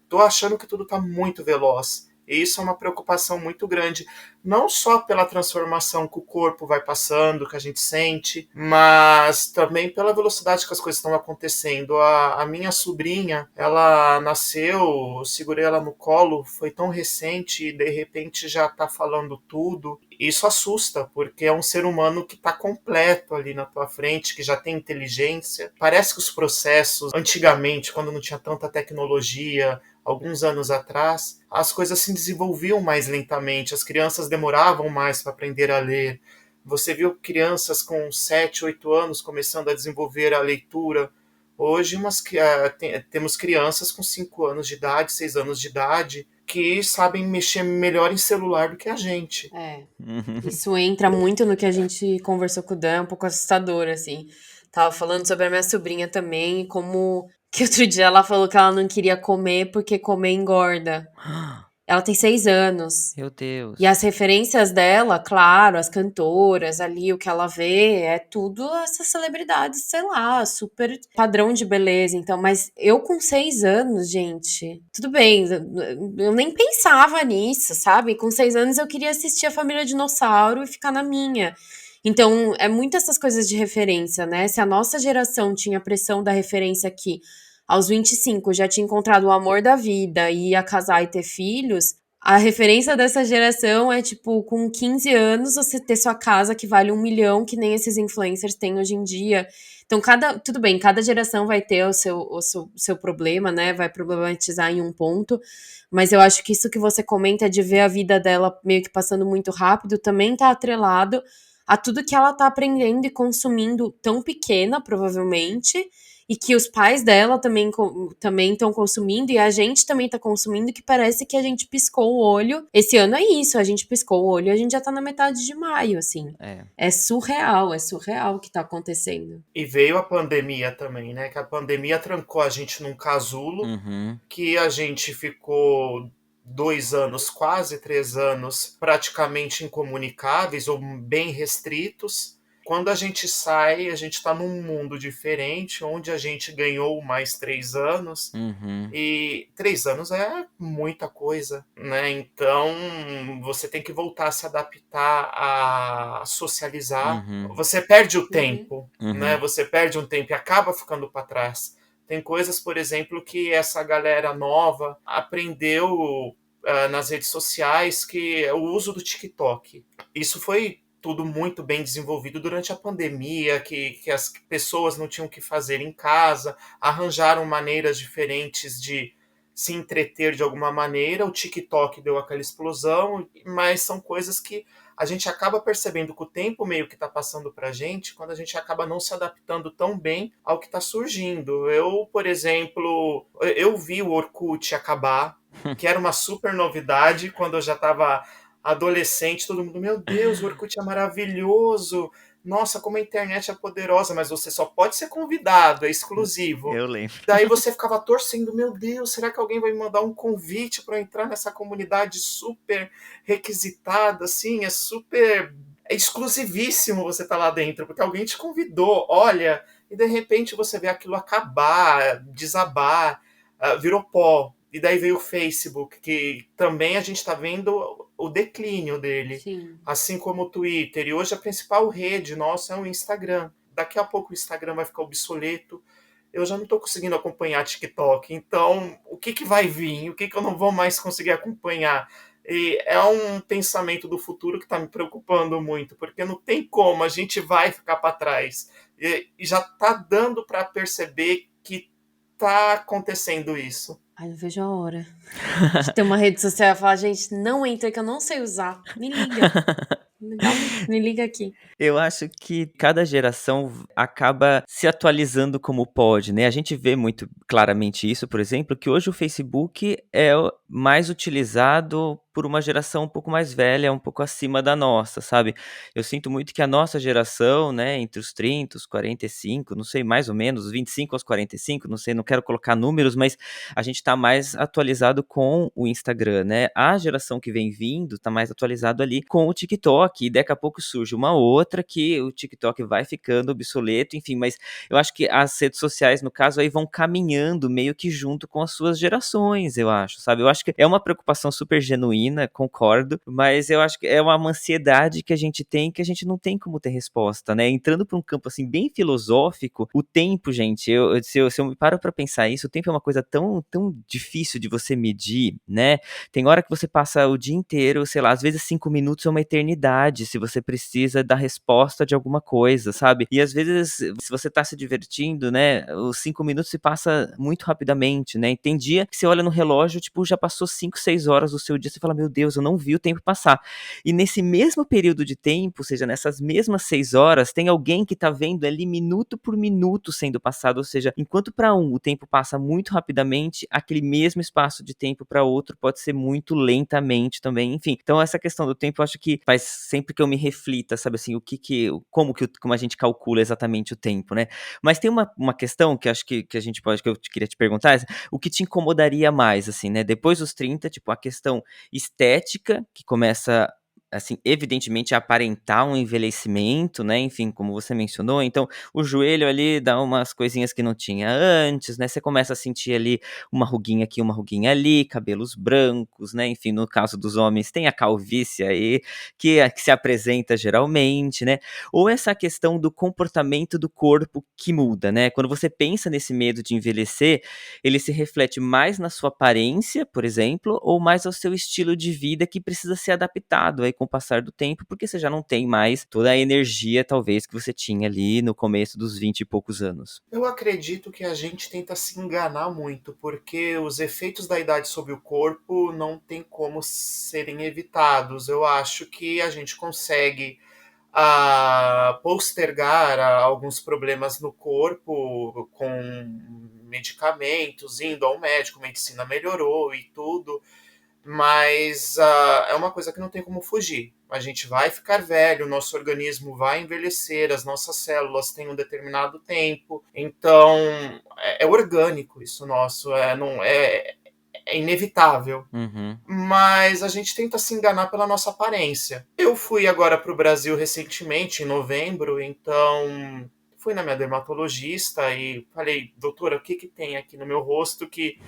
Tô achando que tudo tá muito veloz. E isso é uma preocupação muito grande. Não só pela transformação que o corpo vai passando, que a gente sente, mas também pela velocidade que as coisas estão acontecendo. A minha sobrinha, ela nasceu, eu segurei ela no colo, foi tão recente e de repente já tá falando tudo. Isso assusta, porque é um ser humano que tá completo ali na tua frente, que já tem inteligência. Parece que os processos, antigamente, quando não tinha tanta tecnologia, alguns anos atrás, as coisas se desenvolviam mais lentamente, as crianças demoravam mais para aprender a ler. Você viu crianças com 7, 8 anos começando a desenvolver a leitura. Hoje temos crianças com 5 anos de idade, 6 anos de idade, que sabem mexer melhor em celular do que a gente. É. Uhum. Isso entra muito no que a gente conversou com o Dan, é um pouco assustador, assim. Tava falando sobre a minha sobrinha também, como que outro dia ela falou que ela não queria comer porque comer engorda. Ela tem 6 anos. Meu E Deus. as referências dela, claro, as cantoras ali, o que ela vê, é tudo essas celebridades, sei lá, super padrão de beleza. Então, mas eu com 6 anos, gente, tudo bem, eu nem pensava nisso, sabe? Com 6 anos eu queria assistir a Família Dinossauro e ficar na minha. Então, é muito essas coisas de referência, né? Se a nossa geração tinha pressão da referência que aos 25 já tinha encontrado o amor da vida e ia casar e ter filhos, a referência dessa geração é, tipo, com 15 anos, você ter sua casa que vale 1 milhão, que nem esses influencers têm hoje em dia. Então, tudo bem, cada geração vai ter o seu problema, né? Vai problematizar em um ponto. Mas eu acho que isso que você comenta de ver a vida dela meio que passando muito rápido também tá atrelado a tudo que ela tá aprendendo e consumindo tão pequena, provavelmente, e que os pais dela também estão consumindo, e a gente também tá consumindo, que parece que a gente piscou o olho. Esse ano é isso, a gente piscou o olho e a gente já tá na metade de maio, assim. É. É surreal o que tá acontecendo. E veio a pandemia também, né? Que a pandemia trancou a gente num casulo, Uhum. que a gente ficou 2 anos, quase 3 anos, praticamente incomunicáveis ou bem restritos. Quando a gente sai, a gente está num mundo diferente, onde a gente ganhou mais 3 anos. Uhum. E 3 anos é muita coisa, né? Então você tem que voltar a se adaptar, a socializar. Uhum. Você perde o Uhum. tempo, né? Uhum. Você perde um tempo e acaba ficando para trás. Tem coisas, por exemplo, que essa galera nova aprendeu nas redes sociais, que é o uso do TikTok. Isso foi tudo muito bem desenvolvido durante a pandemia, que as pessoas não tinham o que fazer em casa, arranjaram maneiras diferentes de se entreter de alguma maneira. O TikTok deu aquela explosão, mas são coisas que a gente acaba percebendo que o tempo meio que está passando para a gente, quando a gente acaba não se adaptando tão bem ao que está surgindo. Eu, por exemplo, eu vi o Orkut acabar, que era uma super novidade, quando eu já estava adolescente, todo mundo, meu Deus, o Orkut é maravilhoso, nossa, como a internet é poderosa, mas você só pode ser convidado, é exclusivo. Eu lembro. Daí você ficava torcendo, meu Deus, será que alguém vai me mandar um convite para entrar nessa comunidade super requisitada, assim, é exclusivíssimo você estar lá dentro, porque alguém te convidou, olha, e de repente você vê aquilo acabar, desabar, virou pó. E daí veio o Facebook, que também a gente está vendo o declínio dele, Sim. assim como o Twitter. E hoje a principal rede nossa é o Instagram. Daqui a pouco o Instagram vai ficar obsoleto. Eu já não estou conseguindo acompanhar TikTok. Então, o que vai vir? O que eu não vou mais conseguir acompanhar? E é um pensamento do futuro que está me preocupando muito, porque não tem como, a gente vai ficar para trás. E já está dando para perceber que está acontecendo isso. Ai, não vejo a hora de ter uma rede social e falar, gente, não entra que eu não sei usar. Me liga. Me liga aqui. Eu acho que cada geração acaba se atualizando como pode, né? A gente vê muito claramente isso, por exemplo, que hoje o Facebook é o mais utilizado por uma geração um pouco mais velha, um pouco acima da nossa, sabe? Eu sinto muito que a nossa geração, né, entre os 30, os 45, não sei, mais ou menos, os 25 aos 45, não sei, não quero colocar números, mas a gente tá mais atualizado com o Instagram, né? A geração que vem vindo tá mais atualizado ali com o TikTok, e daqui a pouco surge uma outra que o TikTok vai ficando obsoleto, enfim, mas eu acho que as redes sociais, no caso, aí vão caminhando meio que junto com as suas gerações, eu acho, sabe? Eu acho que é uma preocupação super genuína, concordo, mas eu acho que é uma ansiedade que a gente tem que a gente não tem como ter resposta, né? Entrando para um campo assim bem filosófico, o tempo, gente, se eu me paro para pensar isso, o tempo é uma coisa tão difícil de você medir, né? Tem hora que você passa o dia inteiro, sei lá, às vezes 5 minutos é uma eternidade, se você precisa da resposta de alguma coisa, sabe? E às vezes, se você tá se divertindo, né, os 5 minutos se passa muito rapidamente, né? E tem dia que você olha no relógio, tipo, já passou 5, 6 horas do seu dia, você fala, meu Deus, eu não vi o tempo passar. E nesse mesmo período de tempo, ou seja, nessas mesmas 6 horas, tem alguém que tá vendo ali minuto por minuto sendo passado, ou seja, enquanto para um o tempo passa muito rapidamente, aquele mesmo espaço de tempo para outro pode ser muito lentamente também, enfim. Então essa questão do tempo eu acho que faz sempre que eu me reflita, sabe assim, como a gente calcula exatamente o tempo, né? Mas tem uma questão que acho que a gente pode, que eu queria te perguntar, o que te incomodaria mais, assim, né? Depois dos 30, tipo, a questão estética, que começa, assim, evidentemente a aparentar um envelhecimento, né, enfim, como você mencionou, então o joelho ali dá umas coisinhas que não tinha antes, né, você começa a sentir ali uma ruguinha aqui, uma ruguinha ali, cabelos brancos, né, enfim, no caso dos homens tem a calvície aí, que se apresenta geralmente, né, ou essa questão do comportamento do corpo que muda, né, quando você pensa nesse medo de envelhecer, ele se reflete mais na sua aparência, por exemplo, ou mais ao seu estilo de vida que precisa ser adaptado aí com o passar do tempo, porque você já não tem mais toda a energia, talvez, que você tinha ali no começo dos 20 e poucos anos. Eu acredito que a gente tenta se enganar muito, porque os efeitos da idade sobre o corpo não tem como serem evitados. Eu acho que a gente consegue a postergar alguns problemas no corpo com medicamentos, indo ao médico, medicina melhorou e tudo, mas é uma coisa que não tem como fugir. A gente vai ficar velho, o nosso organismo vai envelhecer, as nossas células têm um determinado tempo, então é orgânico isso nosso, não, é inevitável. Uhum. Mas a gente tenta se enganar pela nossa aparência. Eu fui agora para o Brasil recentemente, em novembro, então fui na minha dermatologista e falei, doutora, o que que tem aqui no meu rosto que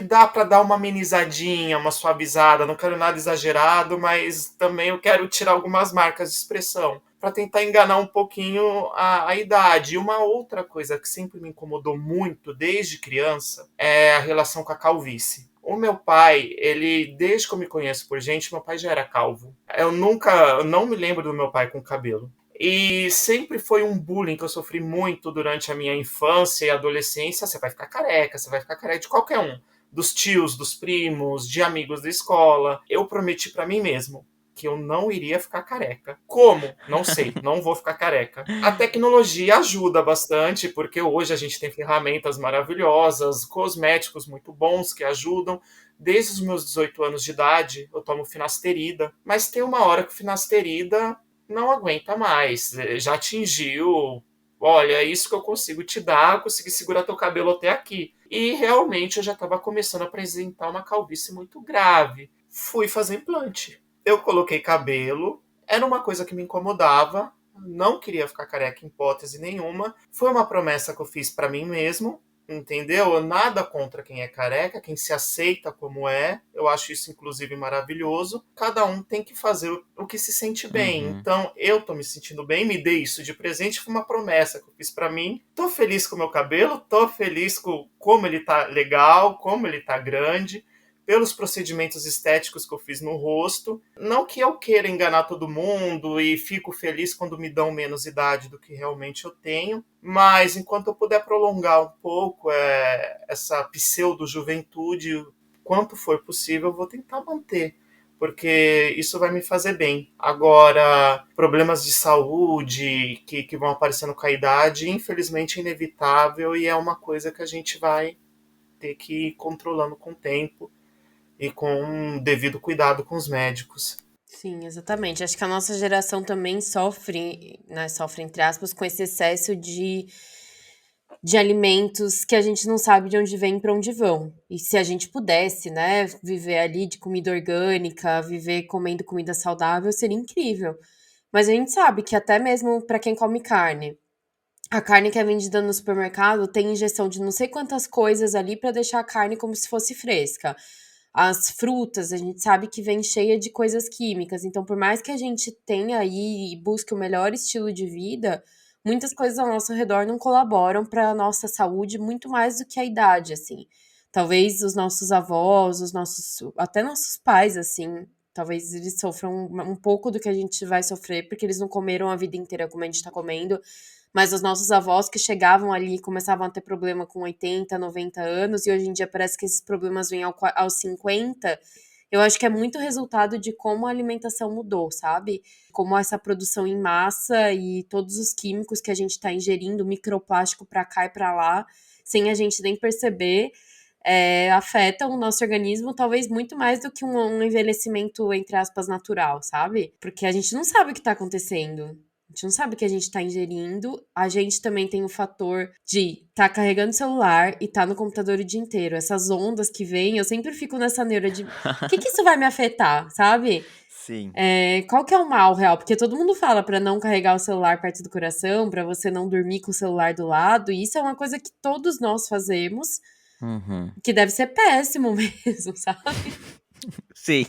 dá para dar uma amenizadinha, uma suavizada, não quero nada exagerado, mas também eu quero tirar algumas marcas de expressão para tentar enganar um pouquinho a idade. E uma outra coisa que sempre me incomodou muito desde criança é a relação com a calvície. O meu pai, ele, desde que eu me conheço por gente, meu pai já era calvo. Eu não me lembro do meu pai com cabelo. E sempre foi um bullying que eu sofri muito durante a minha infância e adolescência. Você vai ficar careca, você vai ficar careca de qualquer um, dos tios, dos primos, de amigos da escola. Eu prometi pra mim mesmo que eu não iria ficar careca. Como? Não sei, não vou ficar careca. A tecnologia ajuda bastante, porque hoje a gente tem ferramentas maravilhosas, cosméticos muito bons que ajudam. Desde os meus 18 anos de idade, eu tomo finasterida, mas tem uma hora que o finasterida não aguenta mais, já atingiu. Olha, é isso que eu consigo te dar, consegui segurar teu cabelo até aqui. E realmente eu já estava começando a apresentar uma calvície muito grave. Fui fazer implante. Eu coloquei cabelo, era uma coisa que me incomodava, não queria ficar careca em hipótese nenhuma. Foi uma promessa que eu fiz para mim mesmo, entendeu? Nada contra quem é careca, quem se aceita como é. Eu acho isso, inclusive, maravilhoso. Cada um tem que fazer o que se sente bem. Uhum. Então, eu tô me sentindo bem, me dei isso de presente, foi uma promessa que eu fiz pra mim. Tô feliz com o meu cabelo, tô feliz com como ele tá legal, como ele tá grande, pelos procedimentos estéticos que eu fiz no rosto. Não que eu queira enganar todo mundo e fico feliz quando me dão menos idade do que realmente eu tenho, mas enquanto eu puder prolongar um pouco essa pseudo-juventude, quanto for possível, eu vou tentar manter, porque isso vai me fazer bem. Agora, problemas de saúde que vão aparecendo com a idade, infelizmente é inevitável e é uma coisa que a gente vai ter que ir controlando com o tempo e com um devido cuidado com os médicos. Sim, exatamente. Acho que a nossa geração também sofre, né, sofre entre aspas, com esse excesso de alimentos que a gente não sabe de onde vem e para onde vão. E se a gente pudesse, né, viver ali de comida orgânica, viver comendo comida saudável, seria incrível. Mas a gente sabe que até mesmo para quem come carne, a carne que é vendida no supermercado tem injeção de não sei quantas coisas ali para deixar a carne como se fosse fresca. As frutas, a gente sabe que vem cheia de coisas químicas. Então, por mais que a gente tenha aí e busque o melhor estilo de vida, muitas coisas ao nosso redor não colaboram para a nossa saúde muito mais do que a idade, assim. Talvez os nossos avós, os nossos, até nossos pais, assim, talvez eles sofram um pouco do que a gente vai sofrer, porque eles não comeram a vida inteira como a gente tá comendo. Mas os nossos avós que chegavam ali e começavam a ter problema com 80, 90 anos, e hoje em dia parece que esses problemas vêm aos 50, eu acho que é muito resultado de como a alimentação mudou, sabe? Como essa produção em massa e todos os químicos que a gente está ingerindo, microplástico para cá e para lá, sem a gente nem perceber, afetam o nosso organismo talvez muito mais do que um envelhecimento, entre aspas, natural, sabe? Porque a gente não sabe o que está acontecendo. A gente não sabe o que a gente tá ingerindo. A gente também tem o fator de tá carregando o celular e tá no computador o dia inteiro. Essas ondas que vêm, eu sempre fico nessa neura de que isso vai me afetar, sabe? Sim. Qual que é o mal real? Porque todo mundo fala pra não carregar o celular perto do coração, pra você não dormir com o celular do lado, e isso é uma coisa que todos nós fazemos, Uhum. que deve ser péssimo mesmo, sabe? Sim.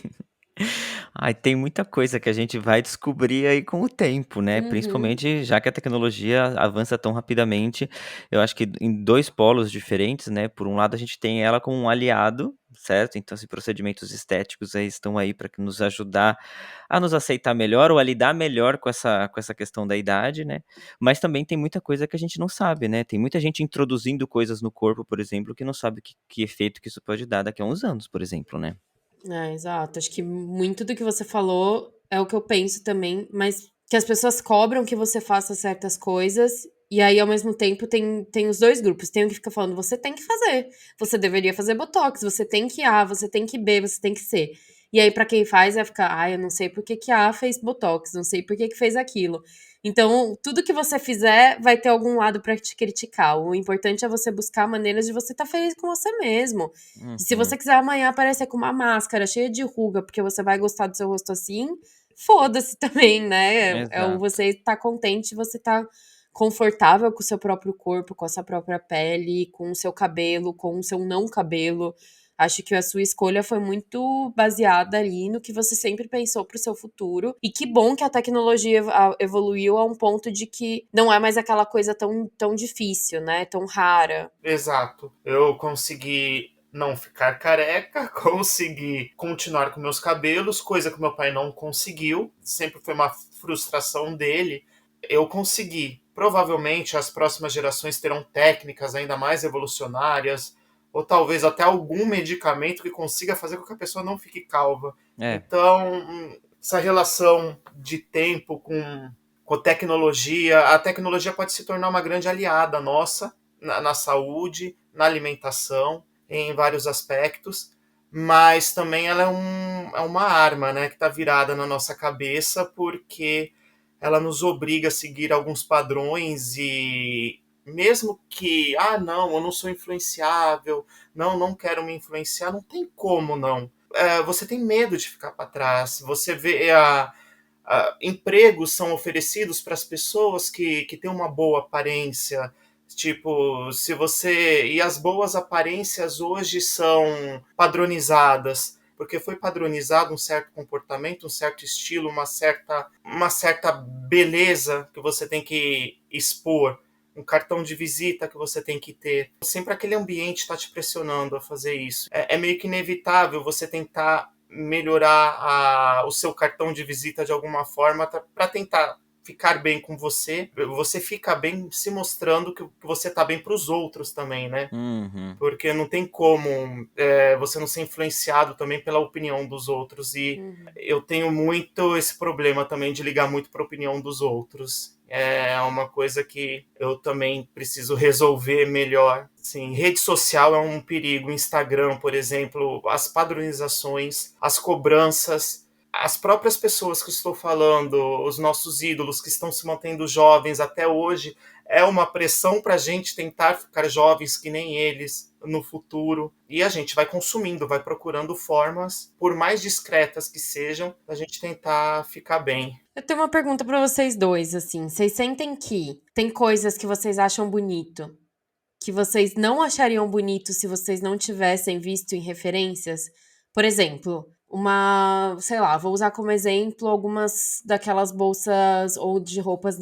Ai, tem muita coisa que a gente vai descobrir aí com o tempo, né, Uhum. principalmente já que a tecnologia avança tão rapidamente, eu acho que em 2 polos diferentes, né, por um lado a gente tem ela como um aliado, certo, então esses procedimentos estéticos aí estão aí para nos ajudar a nos aceitar melhor ou a lidar melhor com essa questão da idade, né, mas também tem muita coisa que a gente não sabe, né, tem muita gente introduzindo coisas no corpo, por exemplo, que não sabe que efeito que isso pode dar daqui a uns anos, por exemplo, né. Exato. Acho que muito do que você falou é o que eu penso também, mas que as pessoas cobram que você faça certas coisas, e aí, ao mesmo tempo, tem os dois grupos. Tem o que fica falando, você tem que fazer, você deveria fazer botox, você tem que A, você tem que B, você tem que C. E aí, pra quem faz, vai ficar, eu não sei por que que a A fez botox, não sei por que que fez aquilo. Então, tudo que você fizer vai ter algum lado pra te criticar. O importante é você buscar maneiras de você estar feliz com você mesmo. E se Uhum. você quiser amanhã aparecer com uma máscara cheia de ruga, porque você vai gostar do seu rosto assim, foda-se também, né? É o Exato. você estar contente, você estar confortável com o seu próprio corpo, com a sua própria pele, com o seu cabelo, com o seu não cabelo. Acho que a sua escolha foi muito baseada ali no que você sempre pensou pro seu futuro. E que bom que a tecnologia evoluiu a um ponto de que não é mais aquela coisa tão difícil, né? Tão rara. Exato. Eu consegui não ficar careca, consegui continuar com meus cabelos, coisa que meu pai não conseguiu, sempre foi uma frustração dele. Eu consegui. Provavelmente as próximas gerações terão técnicas ainda mais evolucionárias, ou talvez até algum medicamento que consiga fazer com que a pessoa não fique calva. É. Então, essa relação de tempo com tecnologia, a tecnologia pode se tornar uma grande aliada nossa na saúde, na alimentação, em vários aspectos, mas também ela é uma arma, né, que está virada na nossa cabeça porque ela nos obriga a seguir alguns padrões e mesmo que, não, eu não sou influenciável, não quero me influenciar, não tem como não. Você tem medo de ficar para trás, você vê empregos são oferecidos para as pessoas que têm uma boa aparência. Tipo, se você. E as boas aparências hoje são padronizadas, porque foi padronizado um certo comportamento, um certo estilo, uma certa beleza que você tem que expor, um cartão de visita que você tem que ter. Sempre aquele ambiente está te pressionando a fazer isso. É meio que inevitável você tentar melhorar o seu cartão de visita de alguma forma para tentar ficar bem com você. Você fica bem se mostrando que você está bem para os outros também, né? Uhum. Porque não tem como você não ser influenciado também pela opinião dos outros. E Uhum. eu tenho muito esse problema também de ligar muito para a opinião dos outros. É uma coisa que eu também preciso resolver melhor. Sim, rede social é um perigo. Instagram, por exemplo, as padronizações, as cobranças, as próprias pessoas que estou falando, os nossos ídolos que estão se mantendo jovens até hoje, é uma pressão para a gente tentar ficar jovens que nem eles no futuro. E a gente vai consumindo, vai procurando formas, por mais discretas que sejam, a gente tentar ficar bem. Eu tenho uma pergunta pra vocês dois, assim. Vocês sentem que tem coisas que vocês acham bonito, que vocês não achariam bonito se vocês não tivessem visto em referências? Por exemplo, sei lá, vou usar como exemplo algumas daquelas bolsas ou de roupas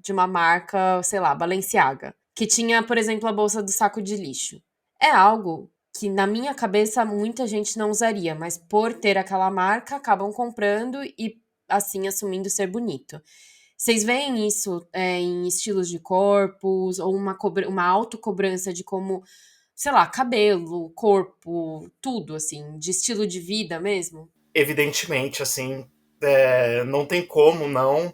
de uma marca, sei lá, Balenciaga, que tinha, por exemplo, a bolsa do saco de lixo. É algo que na minha cabeça muita gente não usaria, mas por ter aquela marca, acabam comprando e assim assumindo ser bonito. Vocês veem isso em estilos de corpos ou uma autocobrança de como, sei lá, cabelo, corpo, tudo, assim, de estilo de vida mesmo? Evidentemente, assim, não tem como não.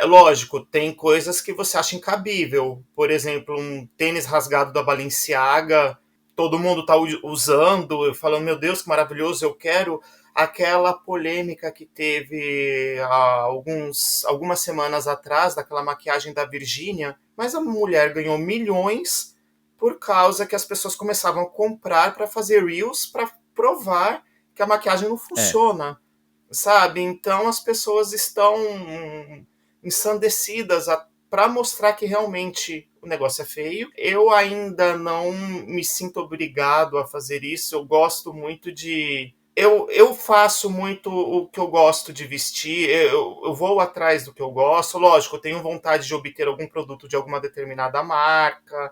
Lógico, tem coisas que você acha incabível. Por exemplo, um tênis rasgado da Balenciaga, todo mundo tá usando, falando, meu Deus, que maravilhoso, eu quero. Aquela polêmica que teve algumas semanas atrás, daquela maquiagem da Virgínia, mas a mulher ganhou milhões por causa que as pessoas começavam a comprar para fazer reels, para provar que a maquiagem não É. funciona, sabe? Então as pessoas estão ensandecidas para mostrar que realmente o negócio é feio. Eu ainda não me sinto obrigado a fazer isso. Eu gosto muito de. Eu faço muito o que eu gosto de vestir, eu vou atrás do que eu gosto. Lógico, eu tenho vontade de obter algum produto de alguma determinada marca,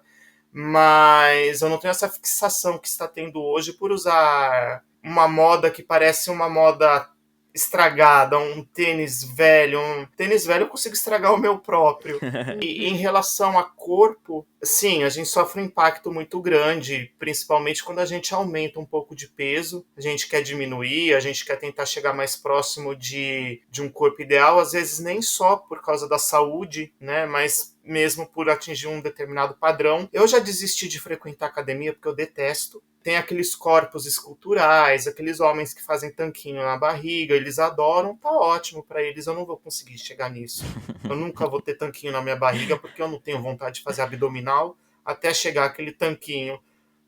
mas eu não tenho essa fixação que está tendo hoje por usar uma moda que parece uma moda estragada, um tênis velho. Um tênis velho eu consigo estragar o meu próprio. E em relação a corpo, sim, a gente sofre um impacto muito grande, principalmente quando a gente aumenta um pouco de peso. A gente quer diminuir, a gente quer tentar chegar mais próximo de um corpo ideal, às vezes nem só por causa da saúde, né, mas mesmo por atingir um determinado padrão. Eu já desisti de frequentar academia porque eu detesto. Tem aqueles corpos esculturais, aqueles homens que fazem tanquinho na barriga, eles adoram, tá ótimo pra eles, eu não vou conseguir chegar nisso. Eu nunca vou ter tanquinho na minha barriga porque eu não tenho vontade de fazer abdominal até chegar aquele tanquinho.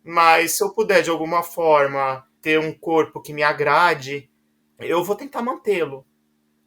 Mas se eu puder de alguma forma ter um corpo que me agrade, eu vou tentar mantê-lo.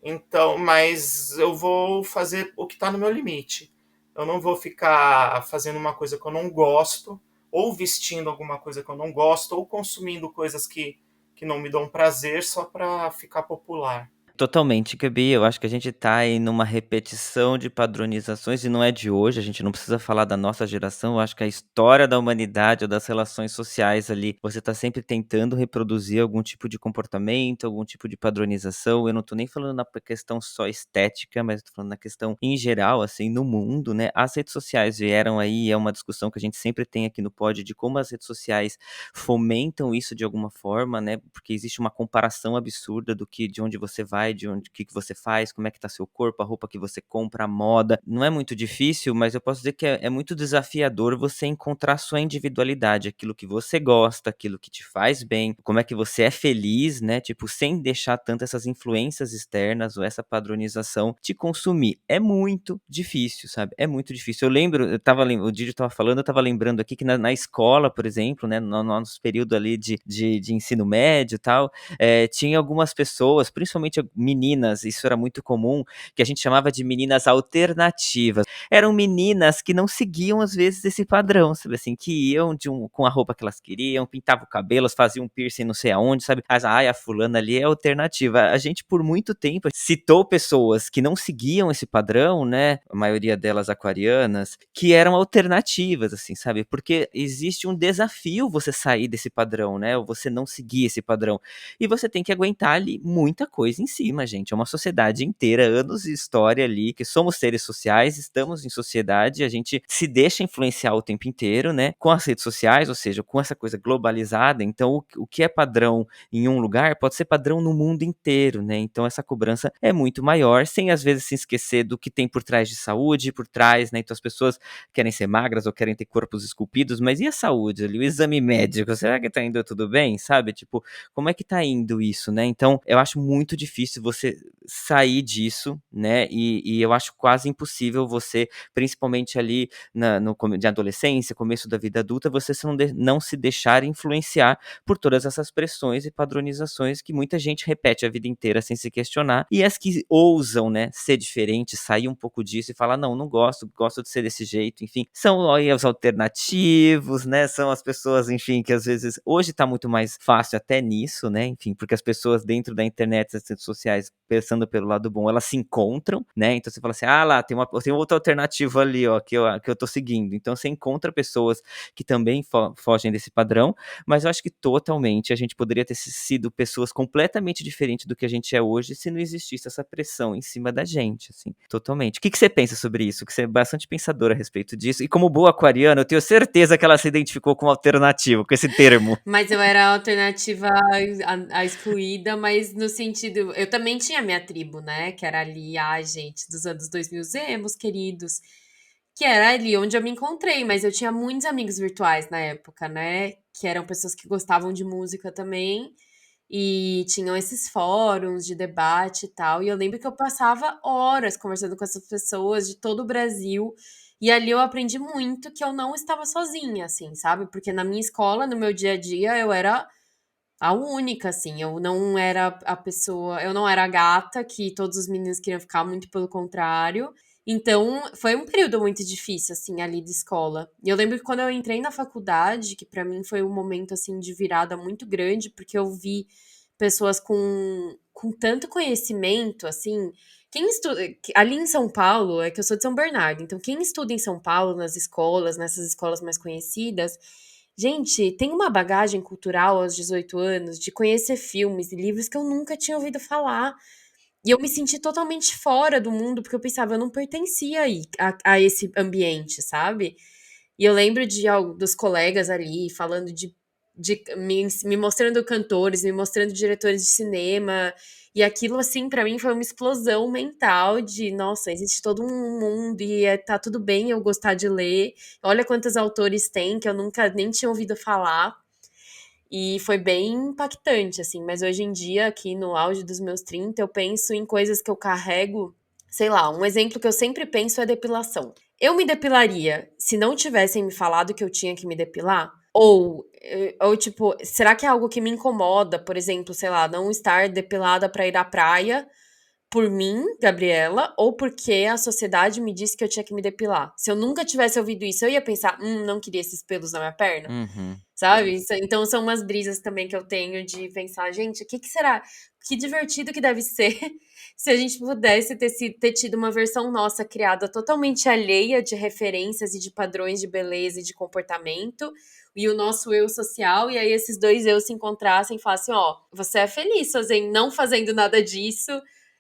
Então, mas eu vou fazer o que está no meu limite. Eu não vou ficar fazendo uma coisa que eu não gosto, ou vestindo alguma coisa que eu não gosto, ou consumindo coisas que não me dão prazer só para ficar popular. Totalmente, Gabi. Eu acho que a gente tá aí numa repetição de padronizações e não é de hoje, a gente não precisa falar da nossa geração, eu acho que a história da humanidade ou das relações sociais ali, você tá sempre tentando reproduzir algum tipo de comportamento, algum tipo de padronização. Eu não tô nem falando na questão só estética, mas eu tô falando na questão em geral, assim, no mundo, né? As redes sociais vieram aí, é uma discussão que a gente sempre tem aqui no pod de como as redes sociais fomentam isso de alguma forma, né? Porque existe uma comparação absurda do que de onde você vai, de onde que você faz, como é que tá seu corpo, a roupa que você compra, a moda. Não é muito difícil, mas eu posso dizer que é muito desafiador você encontrar sua individualidade, aquilo que você gosta, aquilo que te faz bem, como é que você é feliz, né? Tipo, sem deixar tanto essas influências externas ou essa padronização te consumir. É muito difícil, sabe? É muito difícil. Eu lembro, o Didi tava falando, eu tava lembrando aqui que na escola, por exemplo, né, no nosso período ali de ensino médio e tal, tinha algumas pessoas, principalmente meninas, isso era muito comum, que a gente chamava de meninas alternativas. Eram meninas que não seguiam, às vezes, esse padrão, sabe assim, que iam com a roupa que elas queriam, pintavam o cabelo, faziam um piercing não sei aonde, sabe? A fulana ali é alternativa. A gente, por muito tempo, citou pessoas que não seguiam esse padrão, né? A maioria delas aquarianas, que eram alternativas, assim, sabe? Porque existe um desafio você sair desse padrão, né? Ou você não seguir esse padrão. E você tem que aguentar ali muita coisa em cima, gente. É uma sociedade inteira, anos de história ali, que somos seres sociais, estamos em sociedade, a gente se deixa influenciar o tempo inteiro, né? Com as redes sociais, ou seja, com essa coisa globalizada. Então, o que é padrão em um lugar pode ser padrão no mundo inteiro, né? Então, essa cobrança é muito maior, sem às vezes se esquecer do que tem por trás de saúde, por trás, né? Então, as pessoas querem ser magras ou querem ter corpos esculpidos, mas e a saúde ali? O exame médico, será que tá indo tudo bem, sabe? Tipo, como é que tá indo isso, né? Então, eu acho muito difícil você sair disso, né? E eu acho quase impossível você, principalmente ali de adolescência, começo da vida adulta, você não se deixar influenciar por todas essas pressões e padronizações que muita gente repete a vida inteira sem se questionar, e as que ousam, né, ser diferentes, sair um pouco disso e falar, não gosto, gosto de ser desse jeito, enfim, são aí os alternativos, né, são as pessoas, enfim, que às vezes, hoje tá muito mais fácil até nisso, né, enfim, porque as pessoas dentro da internet, das redes sociais, pensando pelo lado bom, elas se encontram, né, então você fala assim, lá, tem outra alternativa ali, ó, que eu tô seguindo, então você encontra pessoas que também fogem desse padrão, mas eu acho que totalmente a gente poderia ter sido pessoas completamente diferentes do que a gente é hoje se não existisse essa pressão em cima da gente, assim, totalmente. O que você pensa sobre isso? Que você é bastante pensadora a respeito disso, e como boa aquariana, eu tenho certeza que ela se identificou com alternativo, com esse termo. Mas eu era a alternativa a excluída, mas no sentido. Eu também tinha minha tribo, né? Que era ali, gente, dos anos 2000, os emos queridos. Que era ali onde eu me encontrei, mas eu tinha muitos amigos virtuais na época, né? Que eram pessoas que gostavam de música também. E tinham esses fóruns de debate e tal. E eu lembro que eu passava horas conversando com essas pessoas de todo o Brasil. E ali eu aprendi muito que eu não estava sozinha, assim, sabe? Porque na minha escola, no meu dia a dia, eu era a única, assim. Eu não era a pessoa. Eu não era a gata que todos os meninos queriam ficar, muito pelo contrário. Então, foi um período muito difícil, assim, ali de escola. E eu lembro que quando eu entrei na faculdade, que pra mim foi um momento, assim, de virada muito grande, porque eu vi pessoas com tanto conhecimento, assim. Quem estuda. Ali em São Paulo, é que eu sou de São Bernardo, então quem estuda em São Paulo, nas escolas, nessas escolas mais conhecidas, Gente, tem uma bagagem cultural aos 18 anos de conhecer filmes e livros que eu nunca tinha ouvido falar. E eu me senti totalmente fora do mundo, porque eu pensava, eu não pertencia aí a esse ambiente, sabe? E eu lembro dos colegas ali falando me mostrando cantores, me mostrando diretores de cinema. E aquilo, assim, pra mim foi uma explosão mental de, nossa, existe todo um mundo e tá tudo bem eu gostar de ler. Olha quantos autores tem que eu nunca nem tinha ouvido falar. E foi bem impactante, assim. Mas hoje em dia, aqui no auge dos meus 30, eu penso em coisas que eu carrego. Sei lá, um exemplo que eu sempre penso é depilação. Eu me depilaria se não tivessem me falado que eu tinha que me depilar? Ou tipo, será que é algo que me incomoda? Por exemplo, sei lá, não estar depilada pra ir à praia por mim, Gabriela, ou porque a sociedade me disse que eu tinha que me depilar? Se eu nunca tivesse ouvido isso, eu ia pensar, não queria esses pelos na minha perna. Uhum. Sabe? Então são umas brisas também que eu tenho de pensar, gente, o que será? Que divertido que deve ser se a gente pudesse ter tido uma versão nossa criada totalmente alheia de referências e de padrões de beleza e de comportamento, e o nosso eu social, e aí esses dois eu se encontrassem e falassem, ó, você é feliz não fazendo nada disso.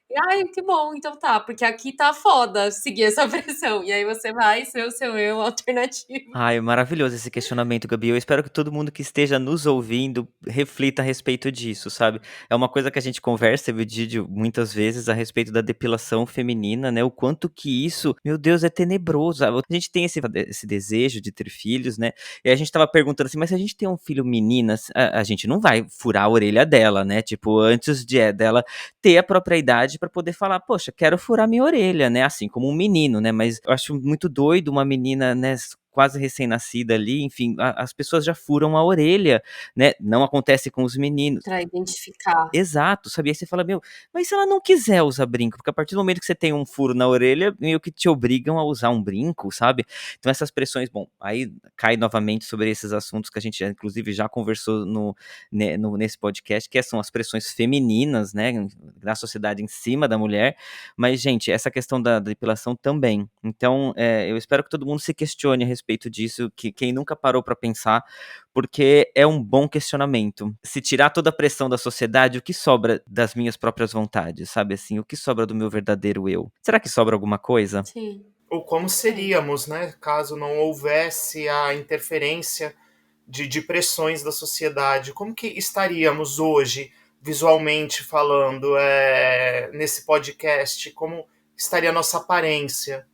E, ai, que bom, então tá, porque aqui tá foda seguir essa pressão. E aí você vai ser o seu eu alternativo. Ai, maravilhoso esse questionamento, Gabi. Eu espero que todo mundo que esteja nos ouvindo reflita a respeito disso, sabe? É uma coisa que a gente conversa, Evidídio, muitas vezes a respeito da depilação feminina, né? O quanto que isso, meu Deus, é tenebroso. A gente tem esse desejo de ter filhos, né? E a gente tava perguntando assim, mas se a gente tem um filho menina, a gente não vai furar a orelha dela, né? Tipo, antes dela ter a própria idade pra poder falar, poxa, quero furar minha orelha, né? Assim como um menino, né? Mas eu acho muito doido uma menina, né? Quase recém-nascida ali, enfim, as pessoas já furam a orelha, né? Não acontece com os meninos. Pra identificar. Exato, sabia? Aí você fala, meu, mas se ela não quiser usar brinco, porque a partir do momento que você tem um furo na orelha, meio que te obrigam a usar um brinco, sabe? Então essas pressões, bom, aí cai novamente sobre esses assuntos que a gente, inclusive, já conversou nesse podcast, que são as pressões femininas, né, da sociedade em cima da mulher, mas, gente, essa questão da depilação também. Então, eu espero que todo mundo se questione a respeito disso, que quem nunca parou pra pensar, porque é um bom questionamento. Se tirar toda a pressão da sociedade, o que sobra das minhas próprias vontades, sabe assim? O que sobra do meu verdadeiro eu? Será que sobra alguma coisa? Sim. Ou como seríamos, né, caso não houvesse a interferência de pressões da sociedade? Como que estaríamos hoje, visualmente falando, nesse podcast? Como estaria a nossa aparência,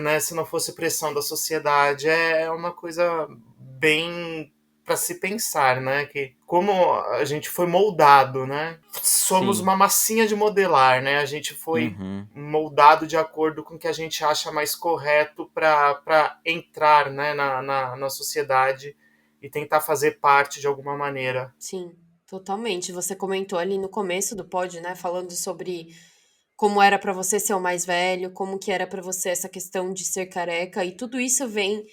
né, se não fosse pressão da sociedade? É uma coisa bem para se pensar, né? Que como a gente foi moldado, né? Somos Sim. uma massinha de modelar, né? A gente foi Uhum. moldado de acordo com o que a gente acha mais correto para entrar, né, na sociedade e tentar fazer parte de alguma maneira. Sim, totalmente. Você comentou ali no começo do pod, né, falando sobre como era pra você ser o mais velho, como que era pra você essa questão de ser careca, e tudo isso vem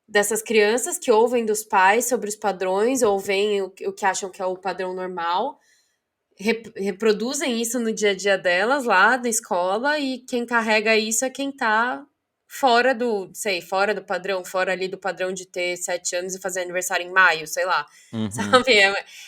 dessas crianças que ouvem dos pais sobre os padrões, ou veem o que acham que é o padrão normal, reproduzem isso no dia a dia delas lá na escola, e quem carrega isso é quem tá fora do padrão, fora ali do padrão de ter 7 anos e fazer aniversário em maio, sei lá, Uhum. sabe?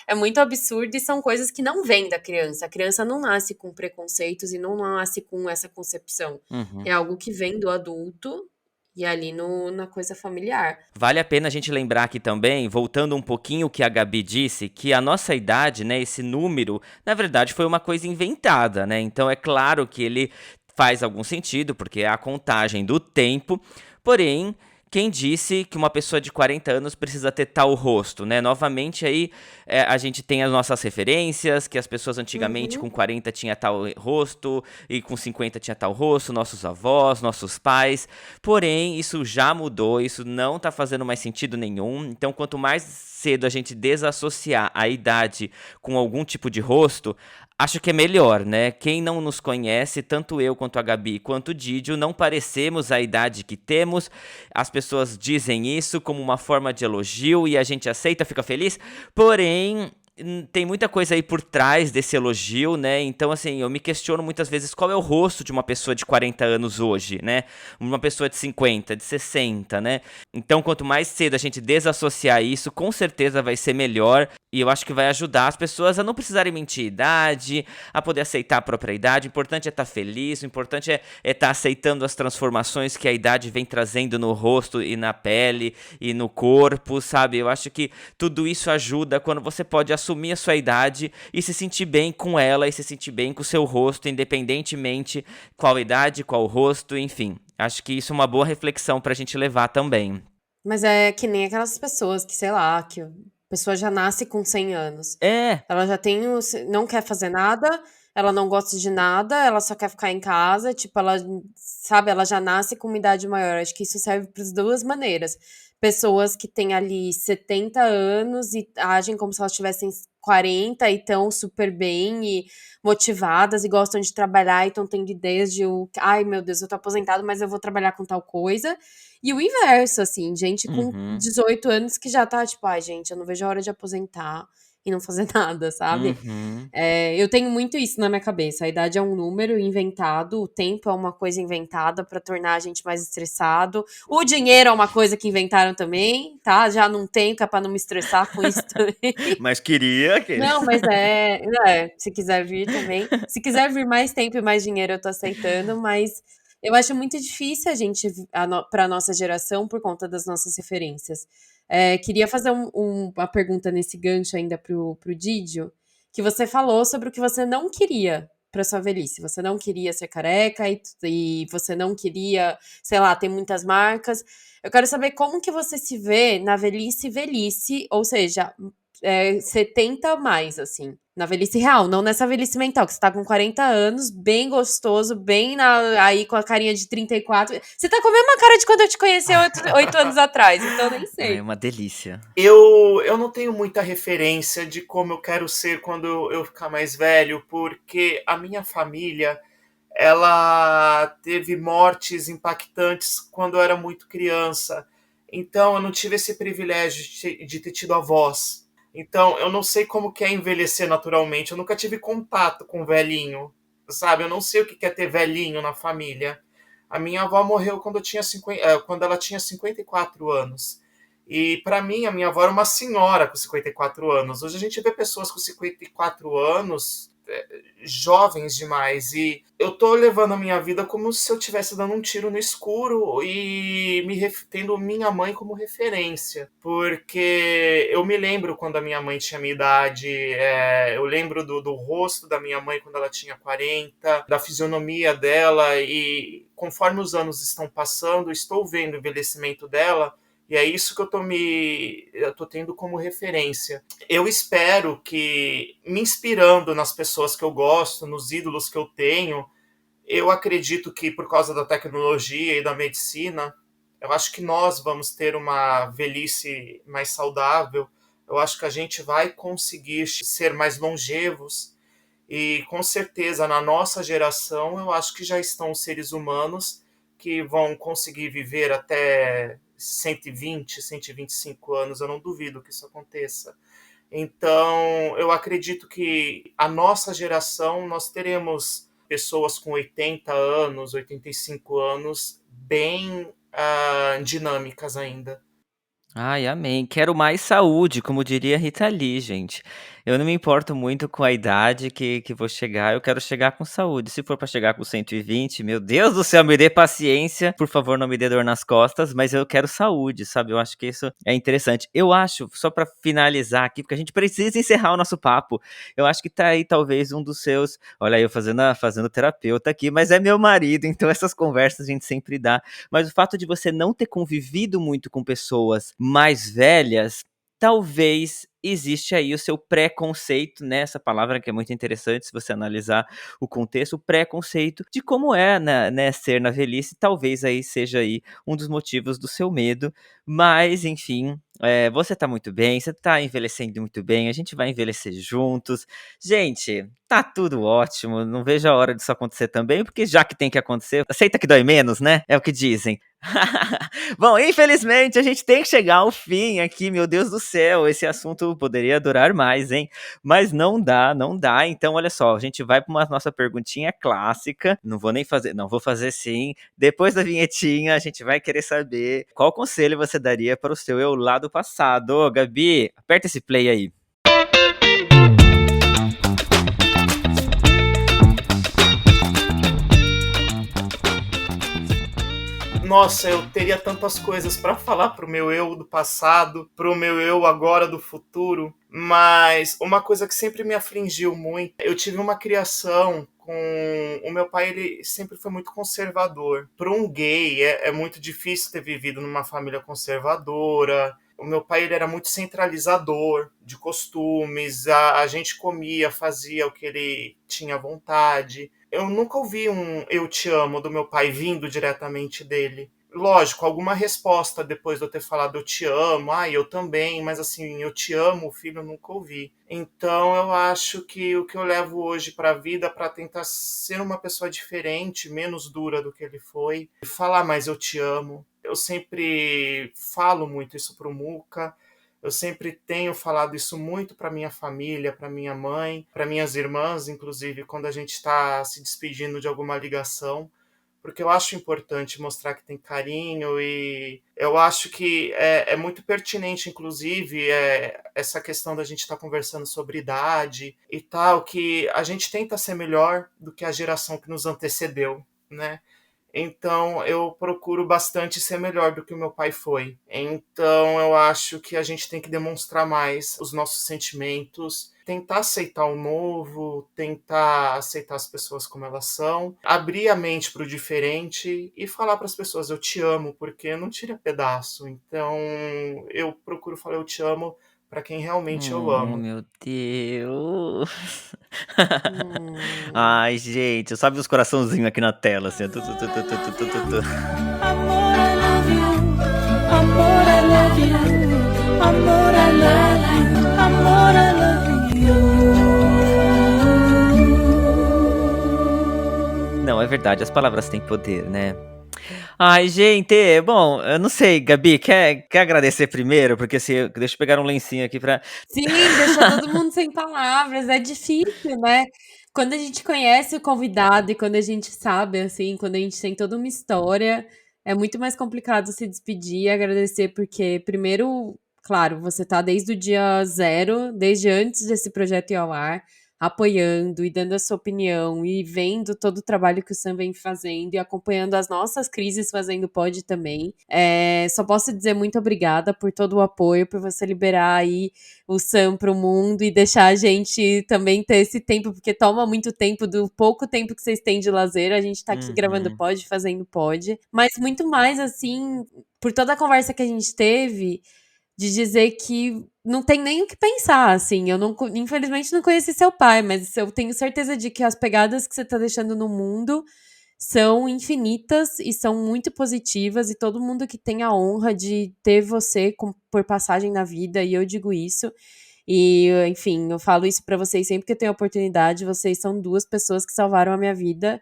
É muito absurdo e são coisas que não vêm da criança. A criança não nasce com preconceitos e não nasce com essa concepção. Uhum. É algo que vem do adulto e ali na coisa familiar. Vale a pena a gente lembrar aqui também, voltando um pouquinho o que a Gabi disse, que a nossa idade, né, esse número, na verdade foi uma coisa inventada, né? Então é claro que ele faz algum sentido, porque é a contagem do tempo, porém, quem disse que uma pessoa de 40 anos precisa ter tal rosto, né? Novamente aí a gente tem as nossas referências, que as pessoas antigamente com Uhum. 40 tinha tal rosto e com 50 tinha tal rosto, nossos avós, nossos pais. Porém, isso já mudou, isso não tá fazendo mais sentido nenhum. Então, quanto mais cedo a gente desassociar a idade com algum tipo de rosto, acho que é melhor, né? Quem não nos conhece, tanto eu quanto a Gabi, quanto o Didio, não parecemos a idade que temos. As pessoas dizem isso como uma forma de elogio e a gente aceita, fica feliz. Porém, Tem muita coisa aí por trás desse elogio, né? Então, assim, eu me questiono muitas vezes qual é o rosto de uma pessoa de 40 anos hoje, né? Uma pessoa de 50, de 60, né? Então, quanto mais cedo a gente desassociar isso, com certeza vai ser melhor. E eu acho que vai ajudar as pessoas a não precisarem mentir idade, a poder aceitar a própria idade. O importante é estar feliz, o importante é estar aceitando as transformações que a idade vem trazendo no rosto e na pele e no corpo, sabe? Eu acho que tudo isso ajuda quando você pode assumir a sua idade e se sentir bem com ela e se sentir bem com o seu rosto, independentemente qual idade, qual rosto, enfim. Acho que isso é uma boa reflexão pra gente levar também. Mas é que nem aquelas pessoas que, sei lá, que a pessoa já nasce com 100 anos. É, Ela já tem não quer fazer nada, ela não gosta de nada, ela só quer ficar em casa, tipo, ela, sabe, ela já nasce com uma idade maior. Acho que isso serve para as duas maneiras. Pessoas que têm ali 70 anos e agem como se elas tivessem 40 e estão super bem e motivadas e gostam de trabalhar e estão tendo ideias de, ai meu Deus, eu tô aposentado, mas eu vou trabalhar com tal coisa. E o inverso, assim, gente com uhum, 18 anos que já tá tipo, ai gente, eu não vejo a hora de aposentar e não fazer nada, sabe? uhum. Eu tenho muito isso na minha cabeça. A idade é um número inventado, o tempo é uma coisa inventada pra tornar a gente mais estressado. O dinheiro é uma coisa que inventaram também, tá? Já não tenho, que é pra não me estressar com isso também. Mas queria aqueles. Não, mas se quiser vir também. Se quiser vir mais tempo e mais dinheiro, eu tô aceitando, mas eu acho muito difícil a gente, pra nossa geração, por conta das nossas referências. Queria fazer uma pergunta nesse gancho ainda pro Didio, que você falou sobre o que você não queria pra sua velhice. Você não queria ser careca e você não queria, sei lá, ter muitas marcas. Eu quero saber como que você se vê na velhice, ou seja, 70 mais, assim. Na velhice real, não nessa velhice mental, que você tá com 40 anos, bem gostoso, bem aí com a carinha de 34. Você tá com a mesma cara de quando eu te conheci 8 anos atrás, então nem Ai, é sei. uma delícia. Eu não tenho muita referência de como eu quero ser quando eu ficar mais velho, porque a minha família, ela teve mortes impactantes quando eu era muito criança. Então eu não tive esse privilégio de ter tido avós. Então eu não sei como que é envelhecer naturalmente. Eu nunca tive contato com velhinho, sabe? Eu não sei o que é ter velhinho na família. A minha avó morreu quando, quando ela tinha 54 anos. E para mim, a minha avó era uma senhora com 54 anos. Hoje a gente vê pessoas com 54 anos jovens demais. E eu tô levando a minha vida como se eu estivesse dando um tiro no escuro e tendo minha mãe como referência. Porque eu me lembro quando a minha mãe tinha minha idade, eu lembro do rosto da minha mãe quando ela tinha 40, da fisionomia dela, e conforme os anos estão passando, estou vendo o envelhecimento dela. E é isso que eu tô tendo como referência. Eu espero que, me inspirando nas pessoas que eu gosto, nos ídolos que eu tenho, eu acredito que por causa da tecnologia e da medicina, eu acho que nós vamos ter uma velhice mais saudável. Eu acho que a gente vai conseguir ser mais longevos. E com certeza, na nossa geração, eu acho que já estão os seres humanos que vão conseguir viver até 120, 125 anos. Eu não duvido que isso aconteça. Então, eu acredito que a nossa geração, nós teremos pessoas com 80 anos, 85 anos, bem dinâmicas ainda. Ai, amém. Quero mais saúde, como diria Rita Lee, gente. Eu não me importo muito com a idade que vou chegar, eu quero chegar com saúde. Se for para chegar com 120, meu Deus do céu, me dê paciência. Por favor, não me dê dor nas costas, mas eu quero saúde, sabe? Eu acho que isso é interessante. Eu acho, só para finalizar aqui, porque a gente precisa encerrar o nosso papo. Eu acho que tá aí talvez um dos seus. Olha, eu fazendo terapeuta aqui, mas é meu marido, então essas conversas a gente sempre dá. Mas o fato de você não ter convivido muito com pessoas mais velhas, talvez existe aí o seu preconceito, né? Essa palavra que é muito interessante se você analisar o contexto, o preconceito de como é, né, ser na velhice, talvez aí seja aí um dos motivos do seu medo, mas enfim, você tá muito bem, você tá envelhecendo muito bem, a gente vai envelhecer juntos. Gente, tá tudo ótimo, não vejo a hora disso acontecer também, porque já que tem que acontecer, aceita que dói menos, né? É o que dizem. Bom, infelizmente a gente tem que chegar ao fim aqui, meu Deus do céu, esse assunto poderia durar mais, hein? Mas não dá, não dá. Então, olha só, a gente vai para uma nossa perguntinha clássica. Não vou nem fazer, não vou fazer sim. Depois da vinhetinha, a gente vai querer saber qual conselho você daria para o seu eu lá do passado. Ô, Gabi, aperta esse play aí. Nossa, eu teria tantas coisas para falar pro meu eu do passado, pro meu eu agora do futuro, mas uma coisa que sempre me afligiu muito, eu tive uma criação com o meu pai, ele sempre foi muito conservador. Para um gay é muito difícil ter vivido numa família conservadora. O meu pai ele era muito centralizador de costumes, a gente comia, fazia o que ele tinha vontade. Eu nunca ouvi um eu te amo do meu pai vindo diretamente dele. Lógico, alguma resposta depois de eu ter falado eu te amo, eu também, mas assim, eu te amo, filho, eu nunca ouvi. Então eu acho que o que eu levo hoje para a vida para tentar ser uma pessoa diferente, menos dura do que ele foi, falar mais eu te amo. Eu sempre falo muito isso pro Muca. Eu sempre tenho falado isso muito para minha família, para minha mãe, para minhas irmãs, inclusive, quando a gente está se despedindo de alguma ligação, porque eu acho importante mostrar que tem carinho e eu acho que é muito pertinente, inclusive, essa questão da gente estar conversando sobre idade e tal, que a gente tenta ser melhor do que a geração que nos antecedeu, né? Então eu procuro bastante ser melhor do que o meu pai foi. Então eu acho que a gente tem que demonstrar mais os nossos sentimentos, tentar aceitar o novo, tentar aceitar as pessoas como elas são, abrir a mente para o diferente e falar para as pessoas eu te amo, porque não tira pedaço. Então eu procuro falar eu te amo para quem realmente eu Oh, amo. meu Deus. Hum. Ai, gente, sabe os coraçãozinhos aqui na tela, assim, ó, tu, tu, tu, tu, tu, tu, tu, tu, tu. Amor, I love you. Amor, I love you. Amor, I love you. Amor, I love you. Não, é verdade, as palavras têm poder, né? Ai, gente, bom, eu não sei, Gabi, quer agradecer primeiro? Porque se, deixa eu pegar um lencinho aqui pra. Sim, deixou todo mundo sem palavras, é difícil, né? Quando a gente conhece o convidado e quando a gente sabe, assim, quando a gente tem toda uma história, é muito mais complicado se despedir e agradecer, porque, primeiro, claro, você tá desde o dia zero, desde antes desse projeto ir ao ar, apoiando e dando a sua opinião e vendo todo o trabalho que o Sam vem fazendo e acompanhando as nossas crises fazendo pod também. Só posso dizer muito obrigada por todo o apoio, por você liberar aí o Sam para o mundo e deixar a gente também ter esse tempo, porque toma muito tempo, do pouco tempo que vocês têm de lazer, a gente tá aqui gravando Uhum. pod, fazendo pod, mas muito mais assim, por toda a conversa que a gente teve, de dizer que não tem nem o que pensar, assim, eu não, infelizmente não conheci seu pai, mas eu tenho certeza de que as pegadas que você tá deixando no mundo são infinitas e são muito positivas, e todo mundo que tem a honra de ter você por passagem na vida, e eu digo isso. E, enfim, eu falo isso pra vocês sempre que eu tenho a oportunidade. Vocês são duas pessoas que salvaram a minha vida.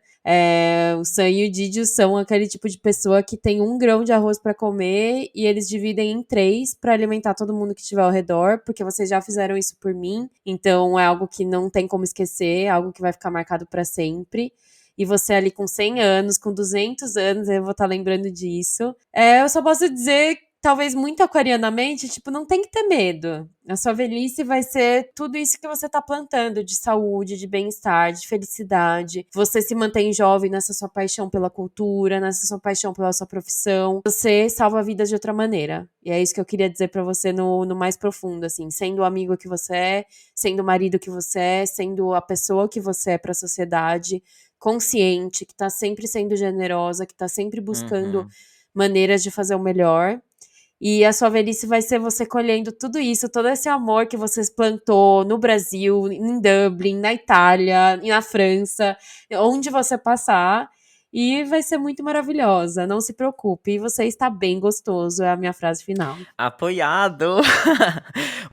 O Sam e o Didio são aquele tipo de pessoa que tem 1 grão de arroz pra comer e eles dividem em 3 pra alimentar todo mundo que estiver ao redor, porque vocês já fizeram isso por mim. Então é algo que não tem como esquecer, é algo que vai ficar marcado pra sempre. E você ali com 100 anos, com 200 anos, eu vou estar lembrando disso. Eu só posso dizer, talvez muito aquarianamente, tipo, não tem que ter medo. A sua velhice vai ser tudo isso que você tá plantando, de saúde, de bem-estar, de felicidade. Você se mantém jovem nessa sua paixão pela cultura, nessa sua paixão pela sua profissão. Você salva vidas de outra maneira. E é isso que eu queria dizer pra você no mais profundo, assim, sendo o amigo que você é, sendo o marido que você é, sendo a pessoa que você é pra sociedade, consciente, que tá sempre sendo generosa, que tá sempre buscando Uhum. maneiras de fazer o melhor. E a sua velhice vai ser você colhendo tudo isso, todo esse amor que você plantou no Brasil, em Dublin, na Itália, e na França, onde você passar. E vai ser muito maravilhosa, não se preocupe. E você está bem gostoso, é a minha frase final. Apoiado!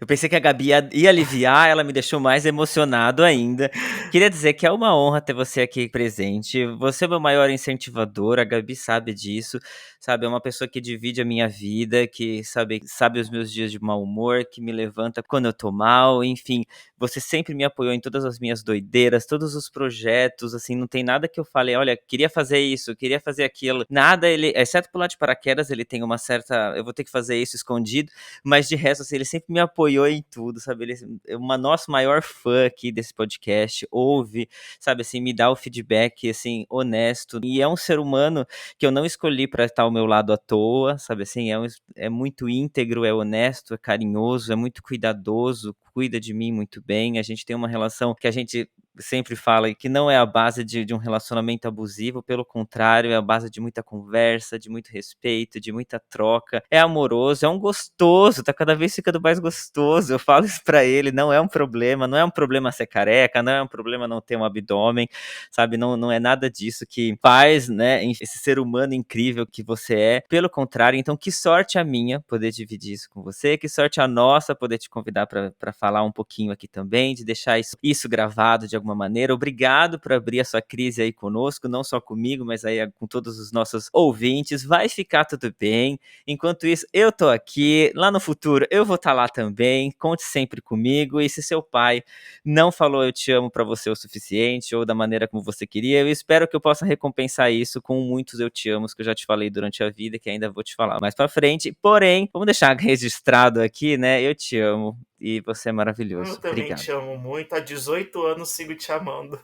Eu pensei que a Gabi ia aliviar, ela me deixou mais emocionado ainda. Queria dizer que é uma honra ter você aqui presente. Você é meu maior incentivador, a Gabi sabe disso. sabe? É uma pessoa que divide a minha vida, que sabe os meus dias de mau humor, que me levanta quando eu tô mal, enfim. Você sempre me apoiou em todas as minhas doideiras, todos os projetos, assim, não tem nada que eu falei, olha, queria fazer isso, queria fazer aquilo. Nada, ele, exceto pular de paraquedas, ele tem uma certa, eu vou ter que fazer isso escondido, mas de resto, assim, ele sempre me apoiou em tudo, sabe? Ele é uma nosso maior fã aqui desse podcast, ouve, sabe, assim, me dá o feedback, assim, honesto, e é um ser humano que eu não escolhi para estar ao meu lado à toa, sabe, assim, é muito íntegro, é honesto, é carinhoso, é muito cuidadoso, cuida de mim muito bem, a gente tem uma relação que a gente sempre fala que não é a base de um relacionamento abusivo, pelo contrário, é a base de muita conversa, de muito respeito, de muita troca, é amoroso, é um gostoso, tá cada vez ficando mais gostoso, eu falo isso pra ele, não é um problema ser careca, não é um problema não ter um abdômen, sabe, não é nada disso que faz, né, esse ser humano incrível que você é, pelo contrário, então que sorte a minha poder dividir isso com você, que sorte a nossa poder te convidar pra falar um pouquinho aqui também, de deixar isso gravado de alguma maneira. Obrigado por abrir a sua crise aí conosco, não só comigo, mas aí com todos os nossos ouvintes. Vai ficar tudo bem. Enquanto isso, eu tô aqui. Lá no futuro, eu vou estar lá também. Conte sempre comigo. E se seu pai não falou eu te amo pra você o suficiente, ou da maneira como você queria, eu espero que eu possa recompensar isso com muitos eu te amos que eu já te falei durante a vida, que ainda vou te falar mais pra frente. Porém, vamos deixar registrado aqui, né? Eu te amo. E você é maravilhoso. Eu também Obrigado. te amo muito. Há 18 anos sigo te amando.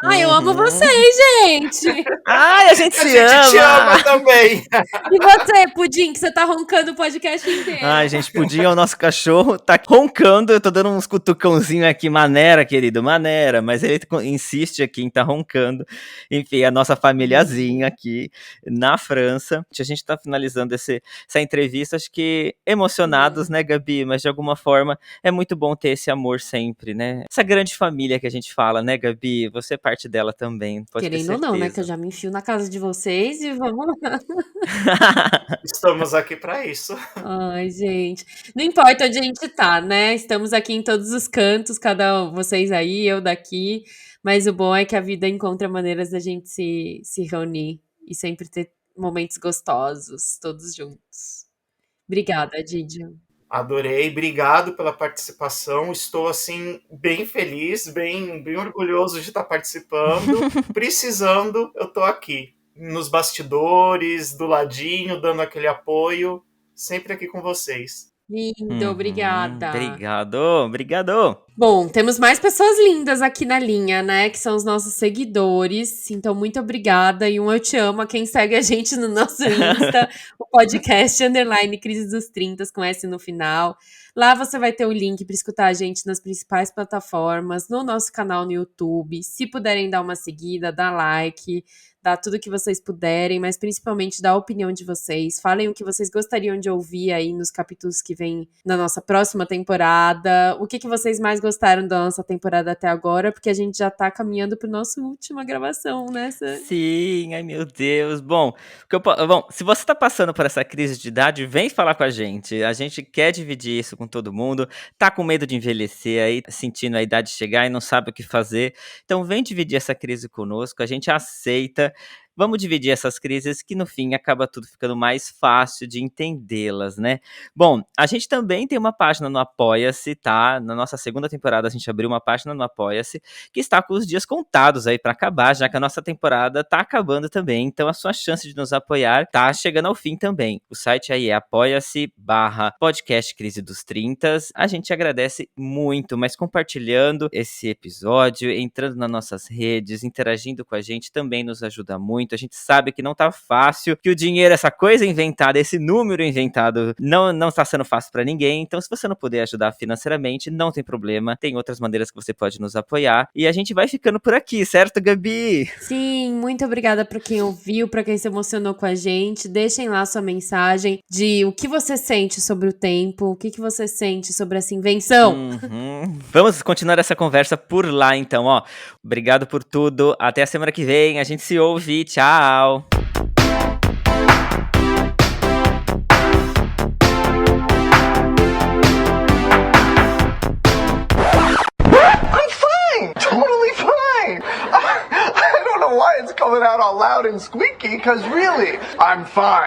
Ai, eu amo vocês, gente! Ai, a gente A se gente te ama! ama também. E você, Pudim, que você tá roncando o podcast inteiro? Ai, gente, Pudim é o nosso cachorro, tá roncando, eu tô dando uns cutucãozinhos aqui, maneira, querido, maneira, mas ele insiste aqui em tá roncando. Enfim, a nossa famíliazinha aqui na França. A gente tá finalizando essa entrevista, acho que emocionados, né, Gabi? Mas de alguma forma é muito bom ter esse amor sempre, né? Essa grande família que a gente fala, né, Gabi? Você é parte dela também, pode ter Querendo ou certeza. não, né? Que eu já me enfio na casa de vocês e vamos lá. Estamos aqui pra isso. Ai, gente. Não importa onde a gente tá, né? Estamos aqui em todos os cantos, cada um, vocês aí, eu daqui. Mas o bom é que a vida encontra maneiras da gente se reunir e sempre ter momentos gostosos, todos juntos. Obrigada, Didio. Adorei, obrigado pela participação. Estou assim bem feliz, bem orgulhoso de estar participando. Precisando, eu tô aqui nos bastidores, do ladinho, dando aquele apoio, sempre aqui com vocês. Lindo, obrigada. Obrigado. Bom, temos mais pessoas lindas aqui na linha, né? Que são os nossos seguidores. Então, muito obrigada. E eu te amo a quem segue a gente no nosso Insta, o podcast Crise dos 30 com S no final. Lá você vai ter o link para escutar a gente nas principais plataformas, no nosso canal no YouTube. Se puderem dar uma seguida, dá like, dá tudo que vocês puderem, mas principalmente dá a opinião de vocês. Falem o que vocês gostariam de ouvir aí nos capítulos que vem na nossa próxima temporada. O que vocês mais gostaram da nossa temporada até agora, porque a gente já tá caminhando para nossa última gravação, né? Sim, ai meu Deus. Bom, se você tá passando por essa crise de idade, vem falar com a gente. A gente quer dividir isso com todo mundo. Tá com medo de envelhecer aí, sentindo a idade chegar e não sabe o que fazer. Então vem dividir essa crise conosco, a gente aceita. Vamos dividir essas crises que no fim acaba tudo ficando mais fácil de entendê-las, né? Bom, a gente também tem uma página no Apoia-se, tá? Na nossa segunda temporada a gente abriu uma página no Apoia-se que está com os dias contados aí para acabar, já que a nossa temporada tá acabando também, então a sua chance de nos apoiar tá chegando ao fim também. O site aí é apoia-se/podcast Crise dos 30. A gente agradece muito, mas compartilhando esse episódio, entrando nas nossas redes, interagindo com a gente também nos ajuda muito. A gente sabe que não tá fácil, que o dinheiro, essa coisa inventada, esse número inventado, não tá sendo fácil pra ninguém. Então, se você não puder ajudar financeiramente, não tem problema. Tem outras maneiras que você pode nos apoiar. E a gente vai ficando por aqui, certo, Gabi? Sim, muito obrigada pra quem ouviu, pra quem se emocionou com a gente. Deixem lá sua mensagem de o que você sente sobre o tempo, o que você sente sobre essa invenção. Vamos continuar essa conversa por lá, então, ó. Obrigado por tudo. Até a semana que vem. A gente se ouve. Tchau. I'm fine! Totally fine! I don't know why it's coming out all loud and squeaky, because really, I'm fine.